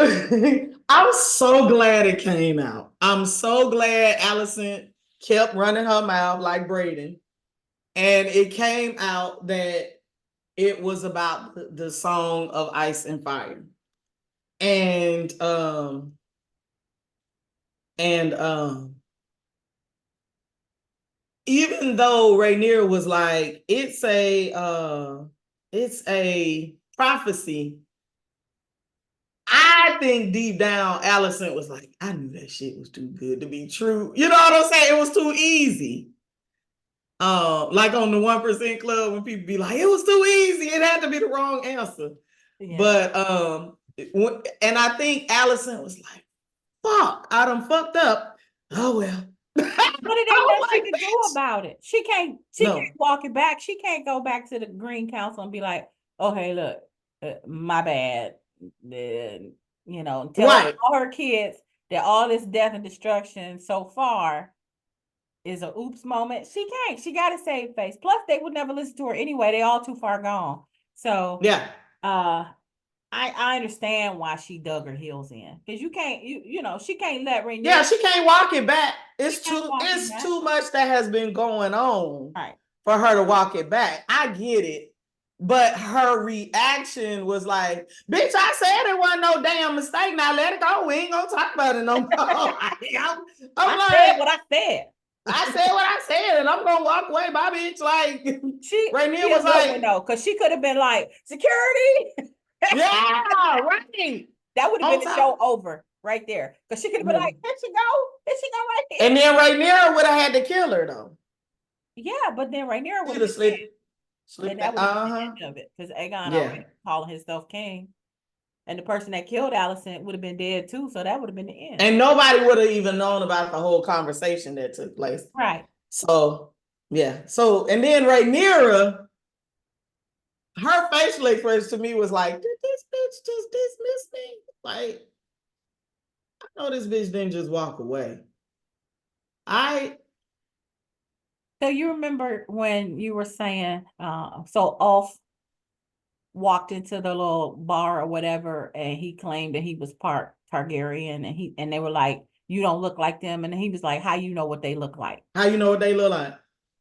I'm so glad it came out. I'm so glad Alicent kept running her mouth like Brayden. And it came out that it was about the Song of Ice and Fire. And even though Rhaenyra was like, it's a it's a prophecy. I think deep down, Allison was like, I knew that shit was too good to be true. You know what I'm saying? It was too easy. Like on the 1% club when people be like, it was too easy. It had to be the wrong answer. Yeah. But and I think Allison was like, fuck, I done fucked up. Oh well. But it ain't nothing she can do about it. She can't walk it back. She can't go back to the Green Council and be like, oh hey, look, my bad. You know, tell all her kids that all this death and destruction so far is a oops moment. She can't. She got to save face. Plus, they would never listen to her anyway. They all too far gone. So yeah. I understand why she dug her heels in, because you can't, you know, she can't let Rhaenyra. Yeah, she can't walk it back. It's too much that has been going on for her to walk it back. I get it, but her reaction was like, "Bitch, I said it wasn't no damn mistake. Now let it go. We ain't gonna talk about it no more." I said what I said. I said what I said, and I'm gonna walk away. Bye, bitch. Like Rhaenyra was like, no, because she could have been like, security. Yeah, right. That would have been the show over right there. Because she could have been like, here she go. Here she go right here. And then Rhaenyra would have had to kill her though. Yeah, but then Rhaenyra would have slipped. And that would have been the end of it. Because Aegon already calling himself king. And the person that killed Allison would have been dead too. So that would have been the end. And nobody would have even known about the whole conversation that took place. Right. So, yeah. So, and then Rhaenyra, her facial expression to me was like, did this bitch just dismiss me? Like, I know this bitch didn't just walk away. So you remember when you were saying, so Ulf walked into the little bar or whatever, and he claimed that he was part Targaryen, and they were like, you don't look like them. And he was like, how you know what they look like? How you know what they look like?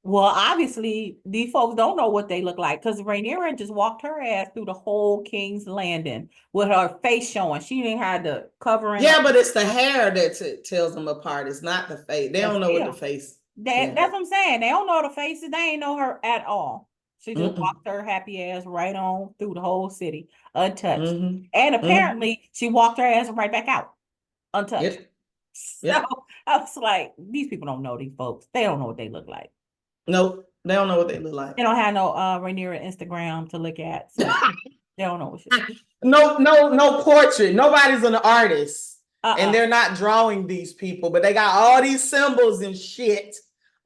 Well, obviously, these folks don't know what they look like, because Rhaenyra just walked her ass through the whole King's Landing with her face showing. She didn't have the covering. Yeah, but it's the hair that tells them apart. It's not the face. They don't know what the face. That's what I'm saying. They don't know the faces. They ain't know her at all. She just walked her happy ass right on through the whole city, untouched. And apparently, she walked her ass right back out, untouched. So I was like, these people don't know these folks. They don't know what they look like. Nope, they don't know what they look like. They don't have no Rhaenyra Instagram to look at. So they don't know what she looks like. No portrait. Nobody's an artist. And they're not drawing these people, but they got all these symbols and shit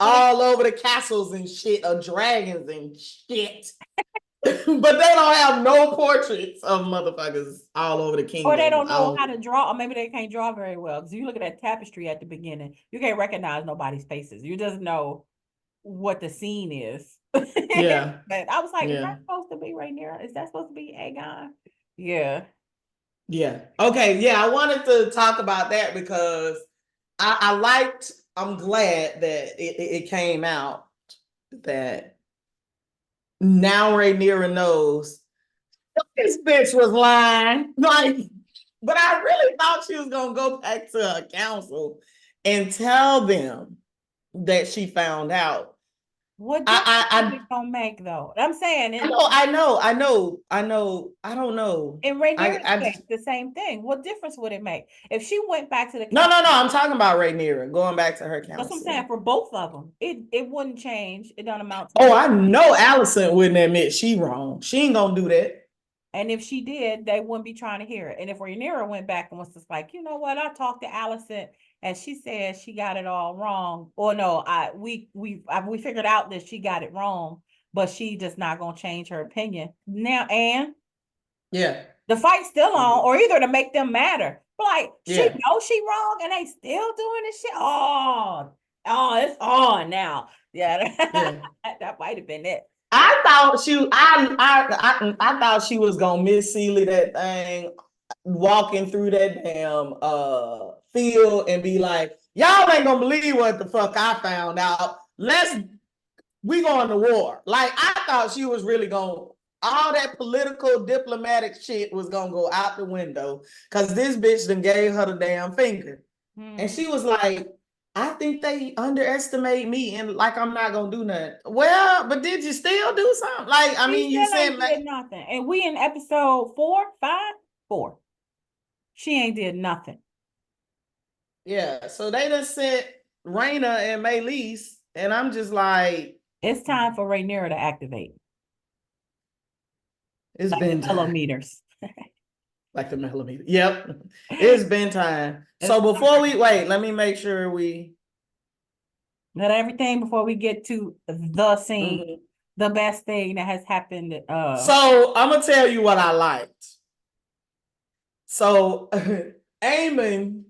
all over the castles and shit of dragons and shit. But they don't have no portraits of motherfuckers all over the kingdom. Or they don't know how to draw, or maybe they can't draw very well. Because you look at that tapestry at the beginning, you can't recognize nobody's faces. You just know what the scene is. Yeah. But I was like, is that supposed to be Rhaenyra? Is that supposed to be Aegon? Yeah. Yeah. Okay. Yeah. I wanted to talk about that because I'm glad that it came out that now Rhaenyra knows this bitch was lying. Like, but I really thought she was going to go back to her council and tell them that she found out. What difference is it gonna make though? I'm saying I know. I don't know. In Rhaenyra's case, the same thing. What difference would it make if she went back to the council? No. I'm talking about Rhaenyra going back to her council. That's what I'm saying. For both of them, it wouldn't change. It don't amount to. Oh, I know Allison wouldn't admit she wrong. She ain't gonna do that. And if she did, they wouldn't be trying to hear it. And if Rhaenyra went back and was just like, you know what, I talked to Allison and she said she got it all wrong. Or no, we figured out that she got it wrong, but she just not gonna change her opinion now. And the fight's still on, or either to make them matter. Like she knows she wrong, and they still doing this shit. Oh, it's on now. Yeah. That might have been it. I thought she was gonna Miss Sealy that thing, walking through that damn field and be like, y'all ain't gonna believe what the fuck I found out. We going to war. Like I thought she was really gonna, all that political diplomatic shit was gonna go out the window because this bitch done gave her the damn finger. And she was like, I think they underestimate me and like I'm not gonna do nothing. Well, but did you still do something? Like, I mean, you still said ain't did nothing. And we in episode 4, 5, 4. She ain't did nothing. yeah. So they done sent Raina and Maylise, and I'm just like, It's time for Rhaenyra to activate. it's Like been the time. millimeters. Like the millimeter. Yep. It's been time. So before we wait, let me make sure we Not everything before we get to the scene. Mhm. The best thing that has happened. So I'm gonna tell you what I liked. So Aemon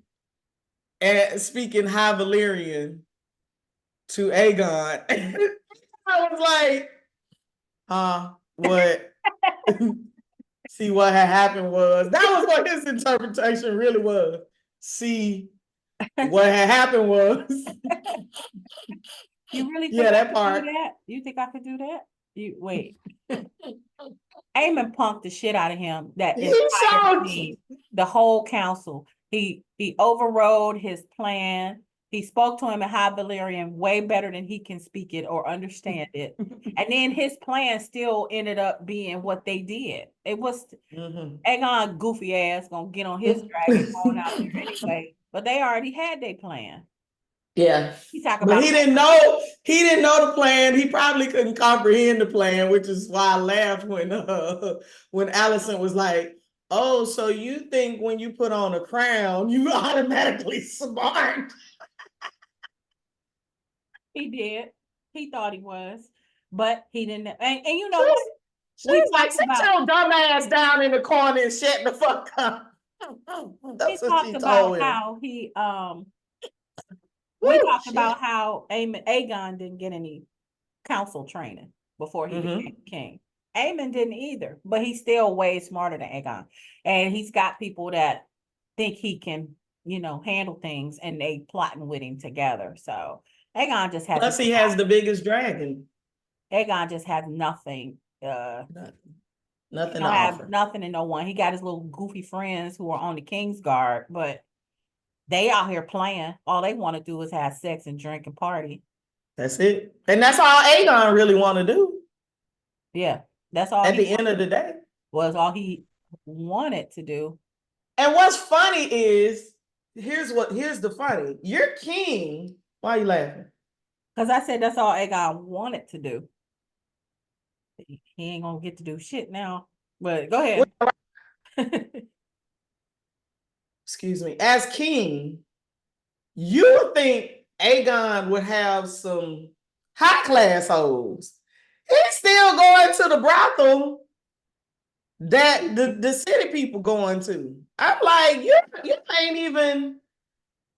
speaking High Valyrian to Aegon. I was like, what? See, what had happened was that was what his interpretation really was. See, what had happened was You really think yeah, I that could part. do that? You think I could do that? You wait. Aemon punked the shit out of him. That He entire showed scene, the whole council. He overrode his plan. He spoke to him in High Valyrian way better than he can speak it or understand it. And then his plan still ended up being what they did. It was Aegon goofy ass gonna get on his dragon going out there anyway. But they already had their plan. Yeah. He talk But about he didn't know the plan. He probably couldn't comprehend the plan, which is why I laughed when Allison was like, "Oh, so you think when you put on a crown, you automatically smart?" he did. He thought he was, but he didn't. And you know what? We She's like, talked sit about your dumb ass down in the corner and shut the fuck up. we That's what talked she about told him. how he we Woo, talked shit. about how Aegon didn't get any council training before he became king. Aemon didn't either, but he's still way smarter than Aegon. And he's got people that think he can, handle things and they plotting with him together. So Aegon just has Plus, he has the biggest dragon. Aegon just has nothing. Nothing to Don't have offer. nothing and no one. He got his little goofy friends who are on the King's Guard, but they out here playing. All they want to do is have sex and drink and party. That's it. And that's all Aegon really want to do. Yeah, that's all. At the end of the day, was all he wanted to do. And what's funny is, here's the funny. You're king. Why are you laughing? Because I said that's all Aegon wanted to do. He ain't gonna get to do shit now. But go ahead. Excuse me. As king, you would think Aegon would have some high class hoes. He's still going to the brothel that the city people going to. I'm like, you ain't even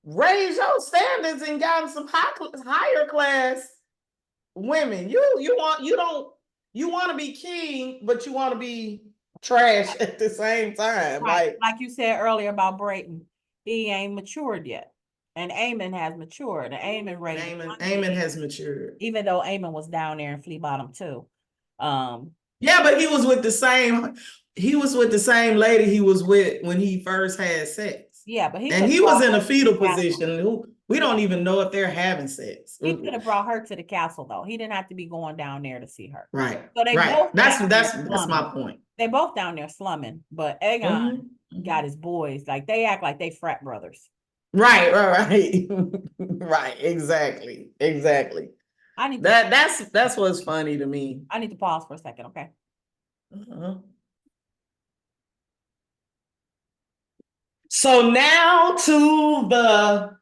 raised your standards and gotten some higher class women. You want to be king, but you want to be trash at the same time. Right. Like you said earlier about Brayton, he ain't matured yet. And Aemon has matured. And Aemon has matured. Even though Aemon was down there in Flea Bottom too. Yeah, but he was with the same lady he was with when he first had sex. Yeah, but he was in a fetal position. We don't even know if they're having sex. He could have brought her to the castle though. He didn't have to be going down there to see her. Right. So they both that's my point. They both down there slumming, but Aegon got his boys. Like they act like they frat brothers. Right. Right. Exactly. That's what's funny to me. I need to pause for a second, okay? So now to the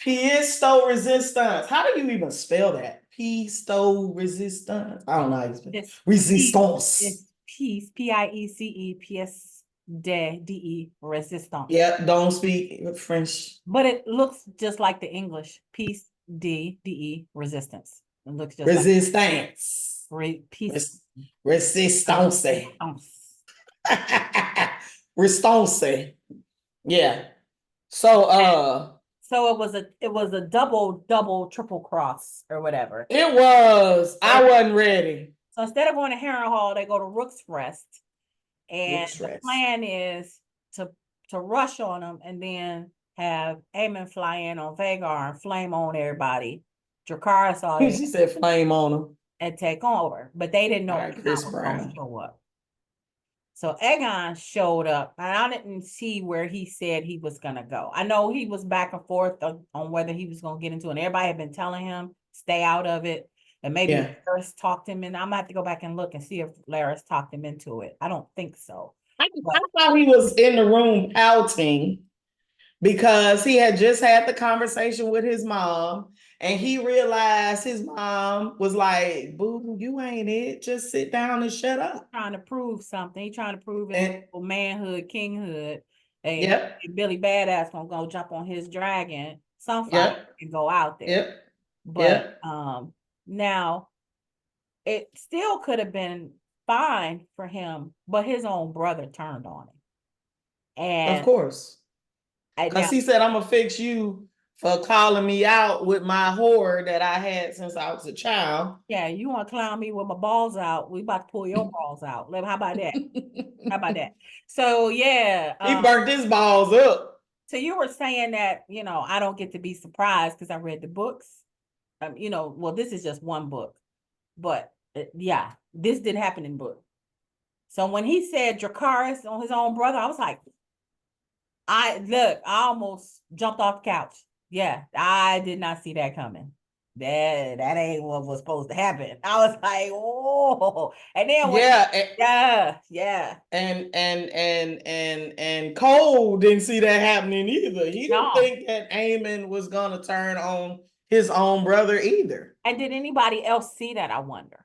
Pisto resistance. How do you even spell that? Pisto resistance. I don't know how you spell it. Resistance. It's peace, Piece, de resistance. Yeah, don't speak French. But it looks just like the English. Peace, de resistance. It looks just resistance. Like peace. Resistance. Resistance. Yeah. So it was a double, triple cross or whatever. It was. I wasn't ready. So instead of going to Harrenhal, they go to Rook's And the plan is to rush on them and then have Aemon fly in on Vhagar and flame on everybody. Dracarys saw it She said flame on him. and take over, but they didn't know All right, Aegon Chris was going to Brown. show up. So Aegon showed up, and I didn't see where he said he was going to go. I know he was back and forth on whether he was going to get into it. And everybody had been telling him, stay out of it. And maybe Larys talked him in. I'm going to have to go back and look and see if Larys talked him into it. I don't think so. I thought he was in the room pouting because he had just had the conversation with his mom, and he realized his mom was like, boo, you ain't it. Just sit down and shut up. Trying to prove something. He's trying to prove his manhood, kinghood. And Yep. Billy Badass gonna go jump on his dragon, Sunfire, and go out there. Yep. But now it still could have been fine for him, but his own brother turned on him. And of course. Because he said, I'm gonna fix you for calling me out with my horror that I had since I was a child. Yeah, you want to clown me with my balls out? We about to pull your balls out. How about that? How about that? So yeah, he burnt his balls up. So you were saying that, I don't get to be surprised because I read the books. Well, this is just one book, but yeah, this didn't happen in book. So when he said Dracarys on his own brother, I was like, I almost jumped off the couch. Yeah, I did not see that coming. That ain't what was supposed to happen. I was like, oh, and then and Cole didn't see that happening either. He didn't think that Aemon was gonna turn on his own brother either. And did anybody else see that? I wonder,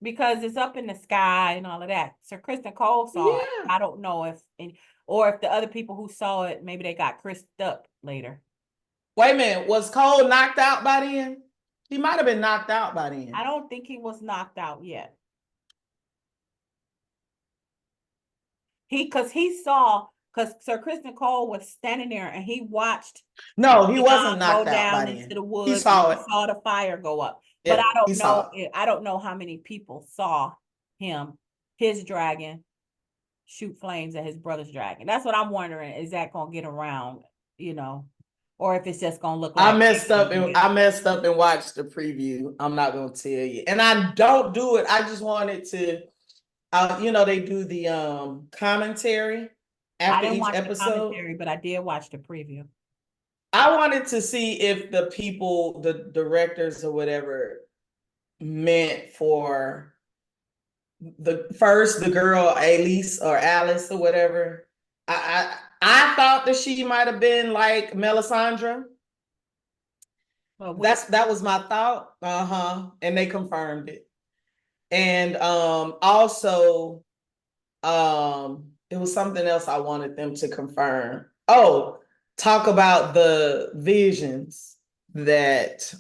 because it's up in the sky and all of that. Sir Kristen Cole saw it. I don't know if the other people who saw it, maybe they got crisped up later. Wait a minute, was Cole knocked out by then? He might have been knocked out by then. I don't think he was knocked out yet. Because Sir Kristen Cole was standing there and he watched. No, he wasn't knocked go out down by into then. the woods. He saw it. He saw the fire go up. Yeah, but I don't know how many people saw his dragon, shoot flames at his brother's dragon. That's what I'm wondering. Is that gonna get around, or if it's just gonna look like I messed up and watched the preview. I'm not gonna tell you. And I don't do it. I just wanted to they do the commentary after each episode. The commentary, but I did watch the preview. I wanted to see if the people, the directors or whatever, meant for the girl Alice or whatever. I thought that she might have been like Melisandre. That was my thought. And they confirmed it. And also it was something else I wanted them to confirm. Oh, talk about the visions that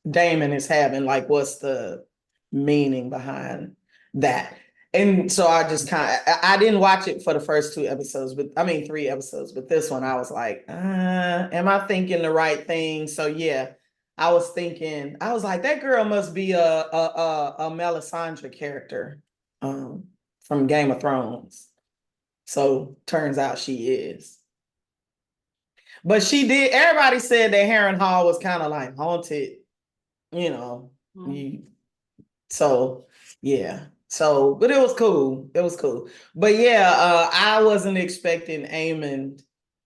Daemon is having, like what's the meaning behind that. And so I just I didn't watch it for the first 3 episodes, but this one I was like, am I thinking the right thing? So yeah, I was like, that girl must be a Melisandre character from Game of Thrones. So turns out she is. But everybody said that Harrenhal was kind of like haunted, so yeah. So, but it was cool. But yeah, I wasn't expecting Aemon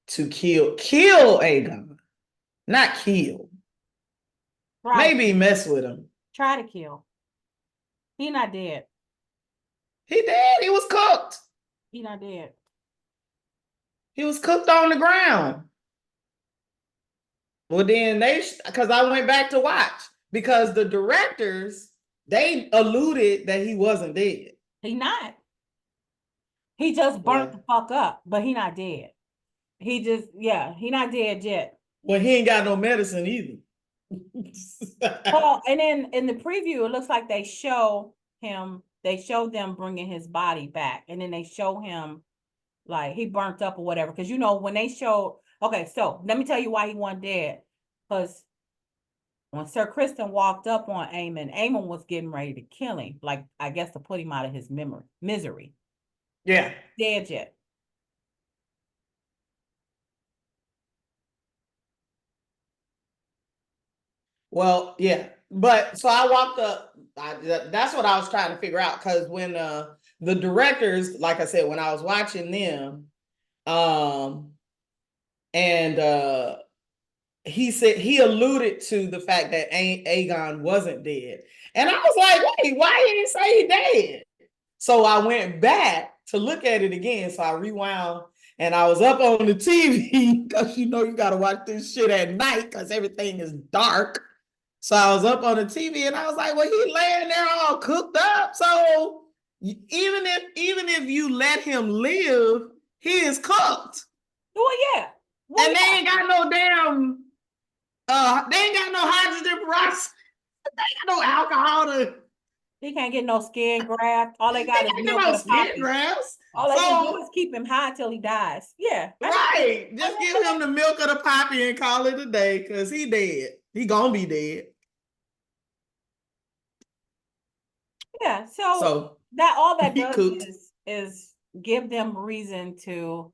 to kill Aegon. Not kill. Maybe mess with him. Try to kill. He not dead. He dead. He was cooked. He not dead. He was cooked on the ground. Well, then because I went back to watch, because the directors, they alluded that he wasn't dead. He not. He just burnt the fuck up, but he not dead. He not dead yet. Well, he ain't got no medicine either. Well, and then in the preview, it looks like they show them bringing his body back, and then they show him like he burnt up or whatever. Because when they show, okay, so let me tell you why he wasn't dead. Because when Sir Kristen walked up on Aemon was getting ready to kill him, like I guess to put him out of his misery. Yeah, dead yet. Well, yeah, but so I walked up. That's what I was trying to figure out because when the directors, like I said, when I was watching them, um, and he said he alluded to the fact that Aegon wasn't dead, and I was like, wait, why didn't he say he dead? So I went back to look at it again. So I rewound and I was up on the TV because you know you got to watch this shit at night because everything is dark. So I was up on the TV and I was like, well, he laying there all cooked up. So even if you let him live, he is cooked. Well, yeah. Well, And they ain't got no damn they ain't got no hydrogen peroxide. They ain't got no alcohol to. he can't get no skin graft. All they got They is can't get milk no and a skin poppy. grafts. All they can do is keep him high till he dies. Yeah. Right. Just give him the milk of the poppy and call it a day because he dead. He gonna be dead. Yeah. So So that all that he does cooked. is give them reason to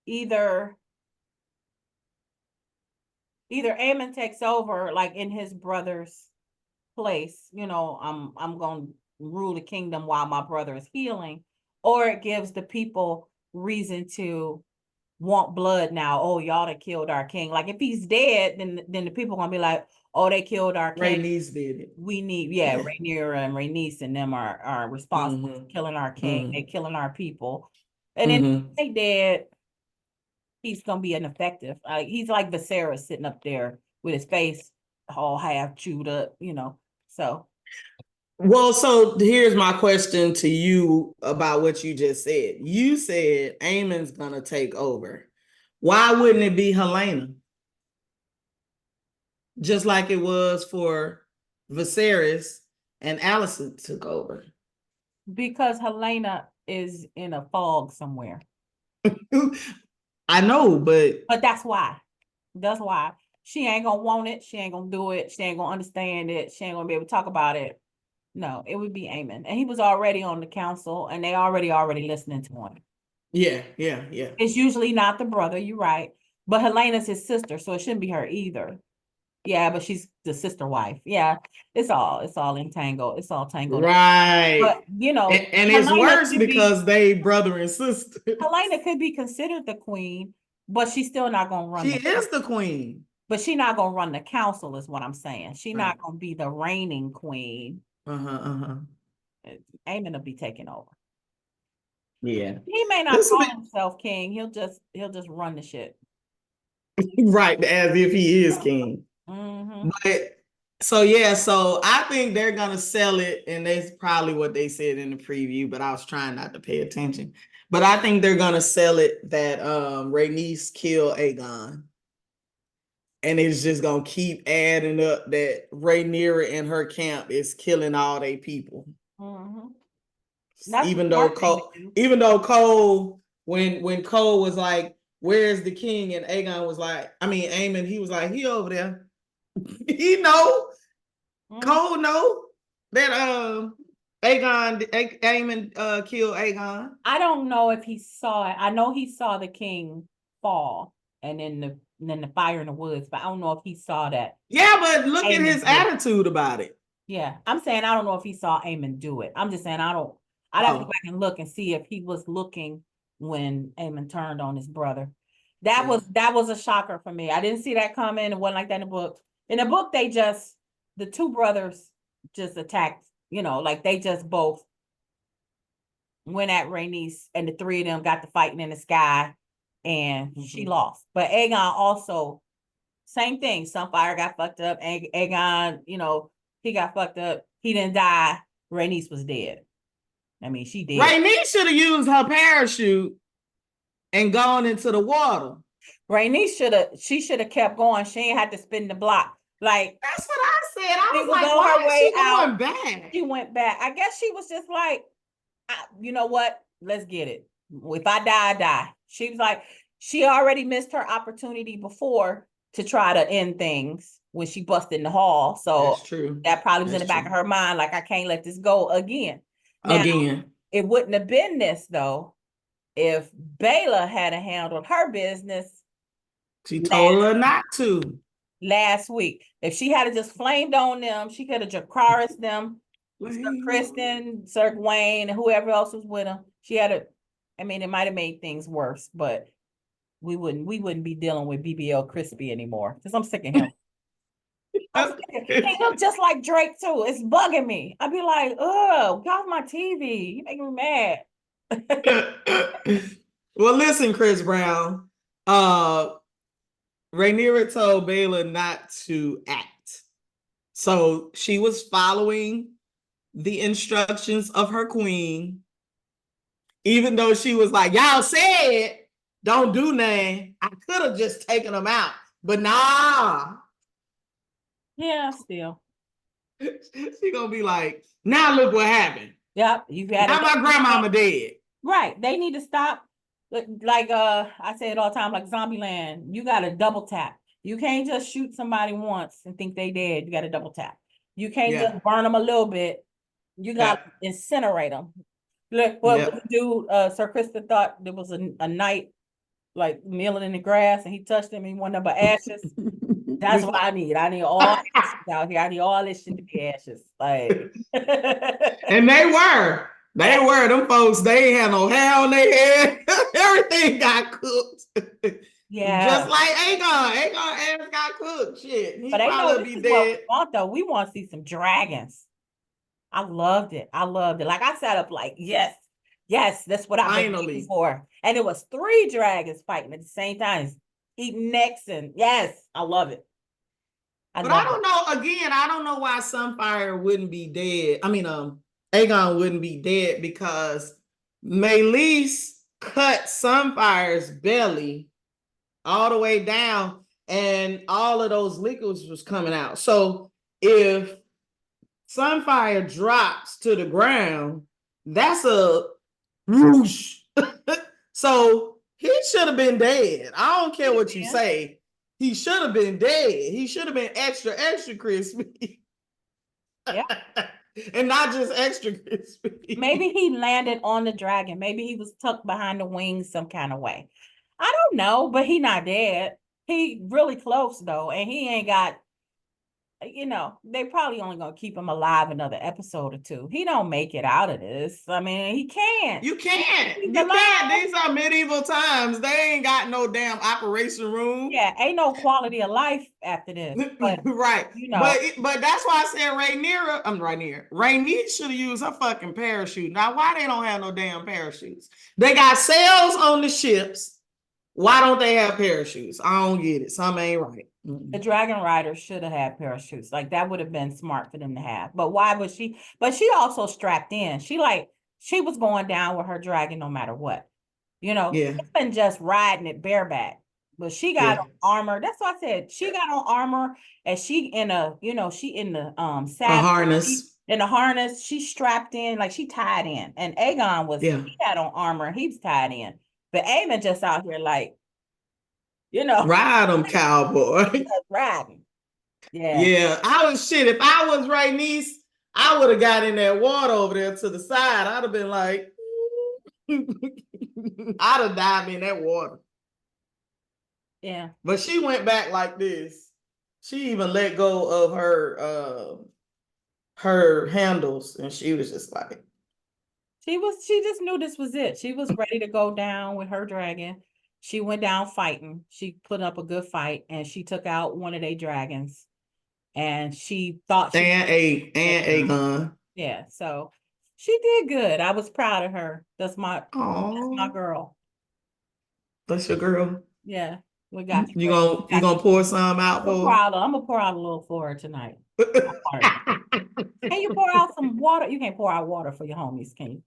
either Aemon takes over like in his brother's place, you know, I'm gonna rule the kingdom while my brother is healing, or it gives the people reason to want blood now. Oh, y'all that killed our king. Like if he's dead, then the people gonna be like, oh, they killed our king. Rhaenys did it. We need, yeah, Rhaenyra and Rhaenys and them are responsible for killing our king. They killing our people. And then they dead, he's gonna be ineffective. He's like Viserys sitting up there with his face all half chewed up, you know. So Well, so here's my question to you about what you just said. You said Aemon's gonna take over. Why wouldn't it be Helena? Just like it was for Viserys and Alicent took over. because Helena is in a fog somewhere. I know, but that's why. That's why. She ain't gonna want it. She ain't gonna do it. She ain't gonna understand it. She ain't gonna be able to talk about it. No, it would be Aemon. And he was already on the council and they already listening to him. Yeah. It's usually not the brother, you're right. But Helena's his sister, so it shouldn't be her either. Yeah, but she's the sister wife. Yeah, it's all entangled. It's all tangled. Right. But you know, and it's worse because they brother and sister. Helena could be considered the queen, but she's still not gonna run. She is the queen. But she's not gonna run the council, is what I'm saying. She's not gonna be the reigning queen. Aemon will be taking over. Yeah. He may not call himself king. He'll just run the shit. Right, as if he is king. But so I think they're gonna sell it, and that's probably what they said in the preview, but I was trying not to pay attention. But I think they're gonna sell it that Rhaenys killed Aegon. And it's just gonna keep adding up that Rhaenyra and her camp is killing all their people. Even though Cole, when Cole was like, "Where's the king?" and Aegon was like, Aemon, he was like, "He over there." He know. Cole know that Aemon killed Aegon. I don't know if he saw it. I know he saw the king fall and then the fire in the woods, but I don't know if he saw that. Yeah, but look at his attitude about it. Yeah, I'm saying I don't know if he saw Aemon do it. I'm just saying I'd have to go back and look and see if he was looking when Aemon turned on his brother. That was a shocker for me. I didn't see that coming. It wasn't like that in the book. In the book, the two brothers just attacked, you know, like they just both went at Rhaenys and the three of them got to fighting in the sky and she lost. But Aegon also, same thing. Sunfire got fucked up. Aegon, you know, he got fucked up. He didn't die. Rhaenys was dead. I mean, she did. Rhaenys should have used her parachute and gone into the water. Rhaenys should have kept going. She ain't had to spin the block. Like that's what I said. I was like, on why her way out. Back? She went back. I guess she was just like, you know what? Let's get it. If I die, I die. She was like, she already missed her opportunity before to try to end things when she busted in the hall. So that's true. That probably was in the back of her mind. Like, I can't let this go again. Now, again. It wouldn't have been this though if Baela had handled her business. She told her not to. last week. If she had just flamed on them, she could have Jacaris them, Sir Kristen, Sir Wayne, and whoever else was with him. She had a, I mean, it might have made things worse, but we wouldn't be dealing with BBL Crispy anymore because I'm sick of him. He looked just like Drake too. It's bugging me. I'd be like, oh, get off my TV. You make me mad. Well, listen, Chris Brown. Rhaenyra told Bayla not to act. So she was following the instructions of her queen. Even though she was like, y'all said don't do nothing. I could have just taken them out. But nah. Yeah, still. She gonna be like, now look what happened. Yep, you got now my grandmama dead. Right. They need to stop. Like I say it all the time, like Zombieland, you gotta double tap. You can't just shoot somebody once and think they dead. You gotta double tap. You can't just burn them a little bit. You gotta incinerate them. Look, what dude, Sir Kristen thought there was a knight like kneeling in the grass and he touched him and he wanted but ashes. That's what I need. I need all ashes out here. I need all this shit to be ashes. Like and they were. They were. Them folks, they ain't had no hair on their head. Everything got cooked. Yeah. Just like Aegon. Aegon ass got cooked. Shit. He but they know this be is dead. what we want, though. We want to see some dragons. I loved it. I loved it. Like I sat up like, yes, that's what I've been waiting for. And it was 3 dragons fighting at the same time, eating necks, and yes, I love it. But I don't know, again, I don't know why Sunfire wouldn't be dead. I mean, Aegon wouldn't be dead because Meleys cut Sunfire's belly all the way down and all of those liquids was coming out. So if Sunfire drops to the ground, that's a whoosh. So he should have been dead. I don't care what you say. He should have been dead. He should have been extra, extra crispy. Yeah. And not just extra crispy. Maybe he landed on the dragon. Maybe he was tucked behind the wings some kind of way. I don't know, but he not dead. He really close though, and he ain't got, they probably only gonna keep him alive another episode or 2. He don't make it out of this. I mean, he can't. You can't. You can't. These are medieval times. They ain't got no damn operation room. Yeah, ain't no quality of life after this. But, right. But that's why I said Rhaenyra should have used her fucking parachute. Now, why they don't have no damn parachutes? They got sails on the ships. Why don't they have parachutes? I don't get it. Something ain't right. The dragon riders should have had parachutes. Like that would have been smart for them to have. But why was she? But she also strapped in. She was going down with her dragon no matter what. It's been just riding it bareback. But she got on armor. That's what I said. She got on armor and she in the saddle. Harness. In the harness, she strapped in, like she tied in. And Aegon he had on armor, he was tied in. But Aemon just out here like, ride them, cowboy. Riding. Yeah. Yeah. If I was Rhaenys, I would have got in that water over there to the side. I'd have been like, I'd have dived in that water. Yeah. But she went back like this. She even let go of her handles, and she was just like, she just knew this was it. She was ready to go down with her dragon. She went down fighting. She put up a good fight and she took out one of their dragons. And she thought Aegon. Yeah, so she did good. I was proud of her. That's my girl. That's your girl. Yeah, we got you. You gonna pour some out for her? I'm gonna pour out a little for her tonight. Can you pour out some water? You can't pour out water for your homies, can you?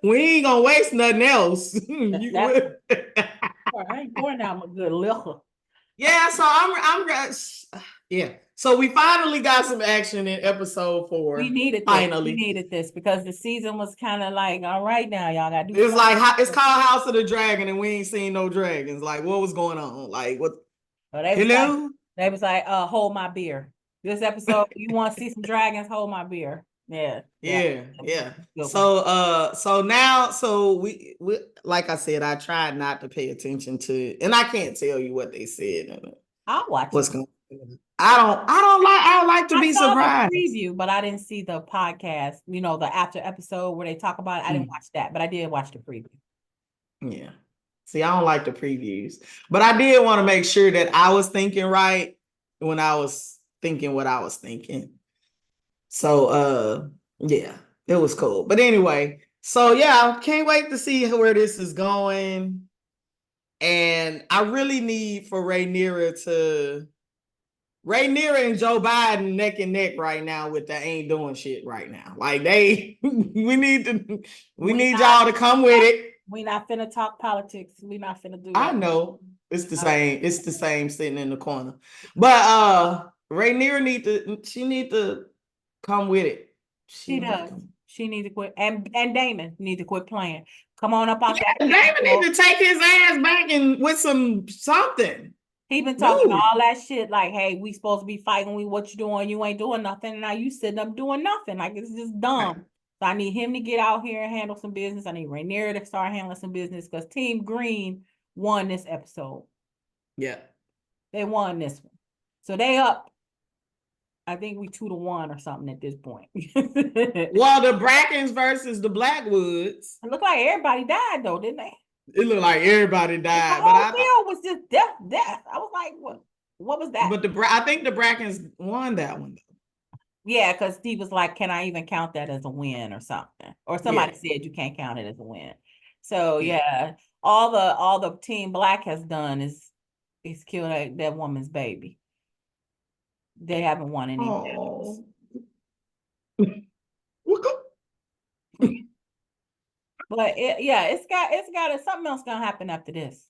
We ain't gonna waste nothing else. I ain't pouring out my good liquor. Yeah, so I'm yeah. So we finally got some action in episode 4. We needed this because the season was kind of like, all right, now y'all gotta do. It's like it's called House of the Dragon, and we ain't seen no dragons. Like, what was going on? Like, what? They was like, hold my beer. This episode, you want to see some dragons? Hold my beer. Yeah. Yeah. Good So now, we like I said, I tried not to pay attention to, and I can't tell you what they said in it. I'll watch What's it. going on. I like to I be saw the surprised. preview, but I didn't see the podcast, the after episode where they talk about it. I didn't watch that, but I did watch the preview. Yeah. See, I don't like the previews, but I did want to make sure that I was thinking right when I was thinking what I was thinking. So, yeah, it was cool. But anyway, so yeah, I can't wait to see where this is going. And I really need for Rhaenyra and Joe Biden neck and neck right now with the ain't doing shit right now. Like we need y'all to come with it. We not finna talk politics. We not finna do that. I know it's the same. It's the same sitting in the corner. But Rhaenyra need to come with it. She does. She needs to quit. And Damon need to quit playing. Come on up out that. Damon need to take his ass back and with something. He been talking all that shit like, hey, we supposed to be fighting. What you doing? You ain't doing nothing. And now you sitting up doing nothing. Like, it's just dumb. Right. So I need him to get out here and handle some business. I need Rhaenyra to start handling some business because Team Green won this episode. Yeah. They won this one. So they up. I think we 2-1 or something at this point. Well, the Brackens versus the Blackwoods. It looked like everybody died though, didn't they? It looked like everybody died, but I thought was just death. I was like, what was that? But I think the Brackens won that one. Yeah, because Steve was like, can I even count that as a win or something? Or somebody said you can't count it as a win. So yeah, all the Team Black has done is killed that woman's baby. They haven't won any battles. But it's got something else gonna happen after this,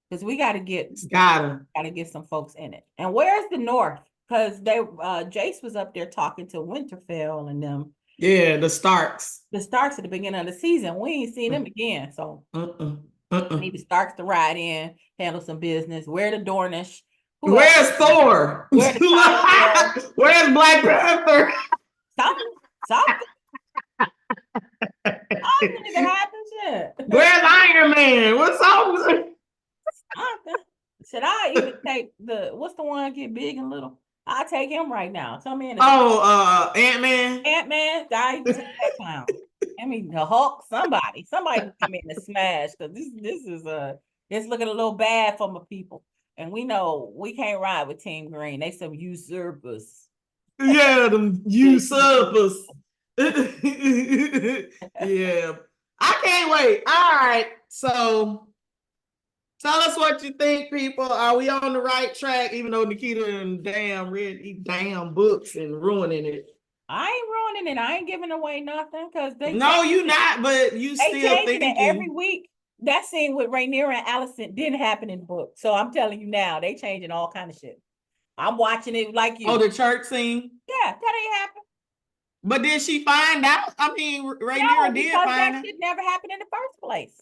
because we got to get some folks in it. And where's the North? Because Jace was up there talking to Winterfell and them. Yeah, the Starks. The Starks at the beginning of the season. We ain't seen them again. So we need the Starks to ride in, handle some business. Where the Dornish? Where's Thor? Where's Black Panther? Something. Something can happen. Shit. Where's Iron Man? What's up? Should I even take what's the one get big and little? I'll take him right now. Tell me. Ant-Man. Ant-Man, die to that clown. I mean, the Hulk. Somebody come in and smash, because this is it's looking a little bad for my people, and we know we can't ride with Team Green. They some usurpers. Yeah, them usurpers. Yeah, I can't wait. All right, so tell us what you think, people. Are we on the right track? Even though Nikita and read these damn books and ruining it. I ain't ruining it. I ain't giving away nothing, because they. No, you not. But you still thinking it every week. That scene with Rhaenyra and Alicent didn't happen in the book, so I'm telling you now, they changing all kind of shit. I'm watching it like you. Oh, the church scene. Yeah, that ain't happen. But did she find out? I mean, Rhaenyra did find out. That shit never happened in the first place.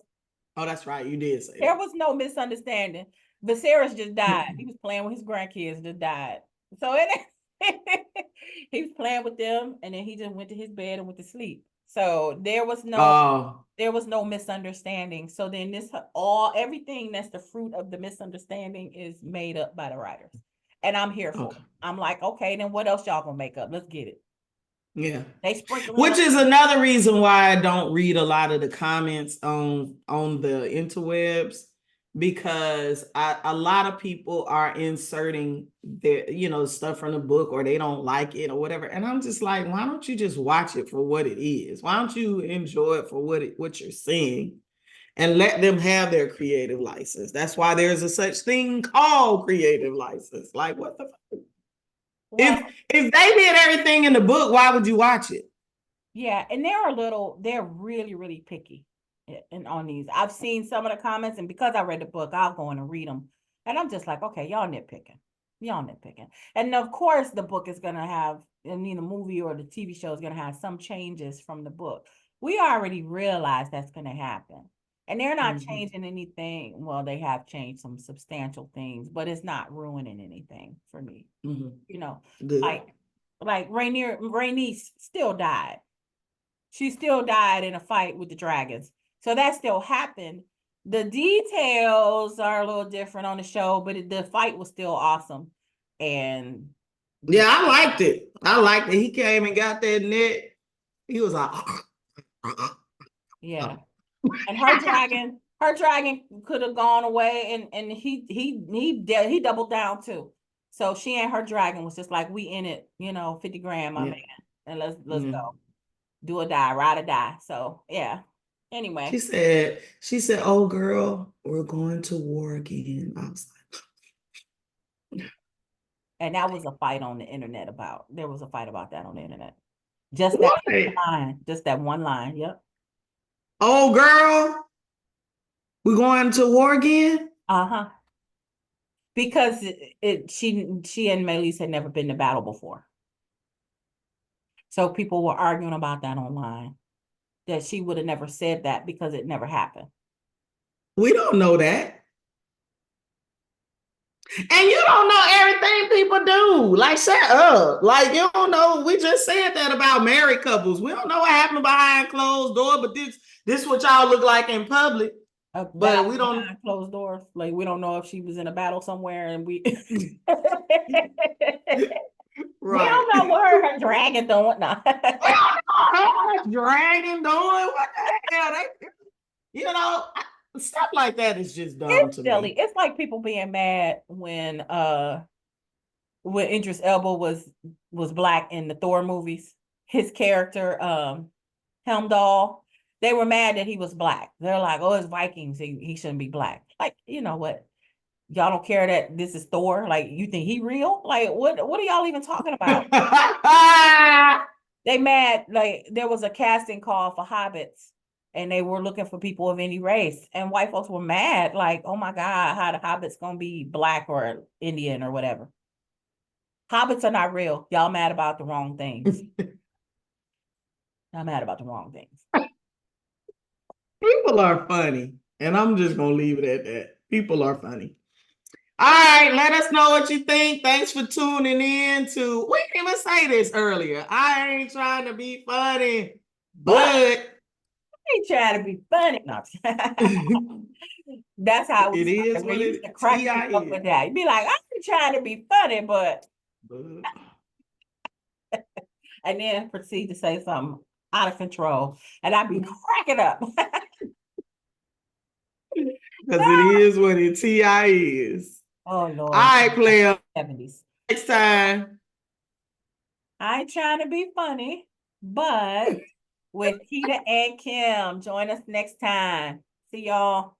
Oh, that's right. You did say there was no misunderstanding. Viserys just died. He was playing with his grandkids, just died. So he was playing with them, and then he just went to his bed and went to sleep. So there was no misunderstanding. So then everything that's the fruit of the misunderstanding is made up by the writers. And I'm here for it. I'm like, okay, then what else y'all gonna make up? Let's get it. Yeah. They sprinkle. Which is another reason why I don't read a lot of the comments on the interwebs, because a lot of people are inserting their, stuff from the book, or they don't like it or whatever. And I'm just like, why don't you just watch it for what it is? Why don't you enjoy it for what you're seeing, and let them have their creative license? That's why there's a such thing called creative license. Like, what the fuck? Well, if they did everything in the book, why would you watch it? Yeah, and they're really, really picky on these. I've seen some of the comments, and because I read the book, I'll go in and read them. And I'm just like, okay, y'all nitpicking. And of course, the book is going to have, the movie or the TV show is going to have some changes from the book. We already realized that's going to happen. And they're not changing anything. Well, they have changed some substantial things, but it's not ruining anything for me. Good. Like Like Rhaenys still died. She still died in a fight with the dragons. So that still happened. The details are a little different on the show, but the fight was still awesome. And yeah, I liked it. I liked it. He came and got that net. He was like, yeah. And her dragon could have gone away, and he doubled down too. So she and her dragon was just like, we in it, 50 grand, my yeah. man. And let's Mm. go. Do or die, ride or die. So yeah. She Anyway. said, oh girl, we're going to war again. I was And that was a fight on the internet there was a fight about that on the internet. Just that like, what? line, just that one line. Yep. Oh girl, we're going to war again? Uh-huh. Because she and Melis had never been to battle before. So people were arguing about that online, that she would have never said that because it never happened. We don't know that. And you don't know everything people do. Like, shut up. Like, you don't know. We just said that about married couples. We don't know what happened behind closed door, but this what y'all look like in public. A But battle we don't behind closed doors. Like, we don't know if she was in a battle somewhere, and we we right. don't know what her dragon doing. No. Dragging doing what the hell? Stuff like that is just dumb It's to silly. me. It's like people being mad when Idris Elba was black in the Thor movies. His character, Helmdall, they were mad that he was black. They're like, oh, it's Vikings. He shouldn't be black. Like, you know what? Y'all don't care that this is Thor? Like, you think he real? Like, what are y'all even talking about? They mad, like there was a casting call for hobbits and they were looking for people of any race. And white folks were mad, like, oh my God, how the hobbits gonna be black or Indian or whatever. Hobbits are not real. Y'all mad about the wrong things. Y'all mad about the wrong things. People are funny. And I'm just gonna leave it at that. People are funny. All right, let us know what you think. Thanks for tuning in to. We didn't even say this earlier. I ain't trying to be funny, But but I ain't trying to be funny. No. That's how we it is started. We what used it to crack you TI up is. with that. You'd be like, I'm trying to be funny, but and then proceed to say something out of control. And I'd be cracking up. Because it is what it TI is. Oh All Lord. right, player. 70s. Next time. I ain't trying to be funny, but with Keita and Kim, join us next time. See y'all.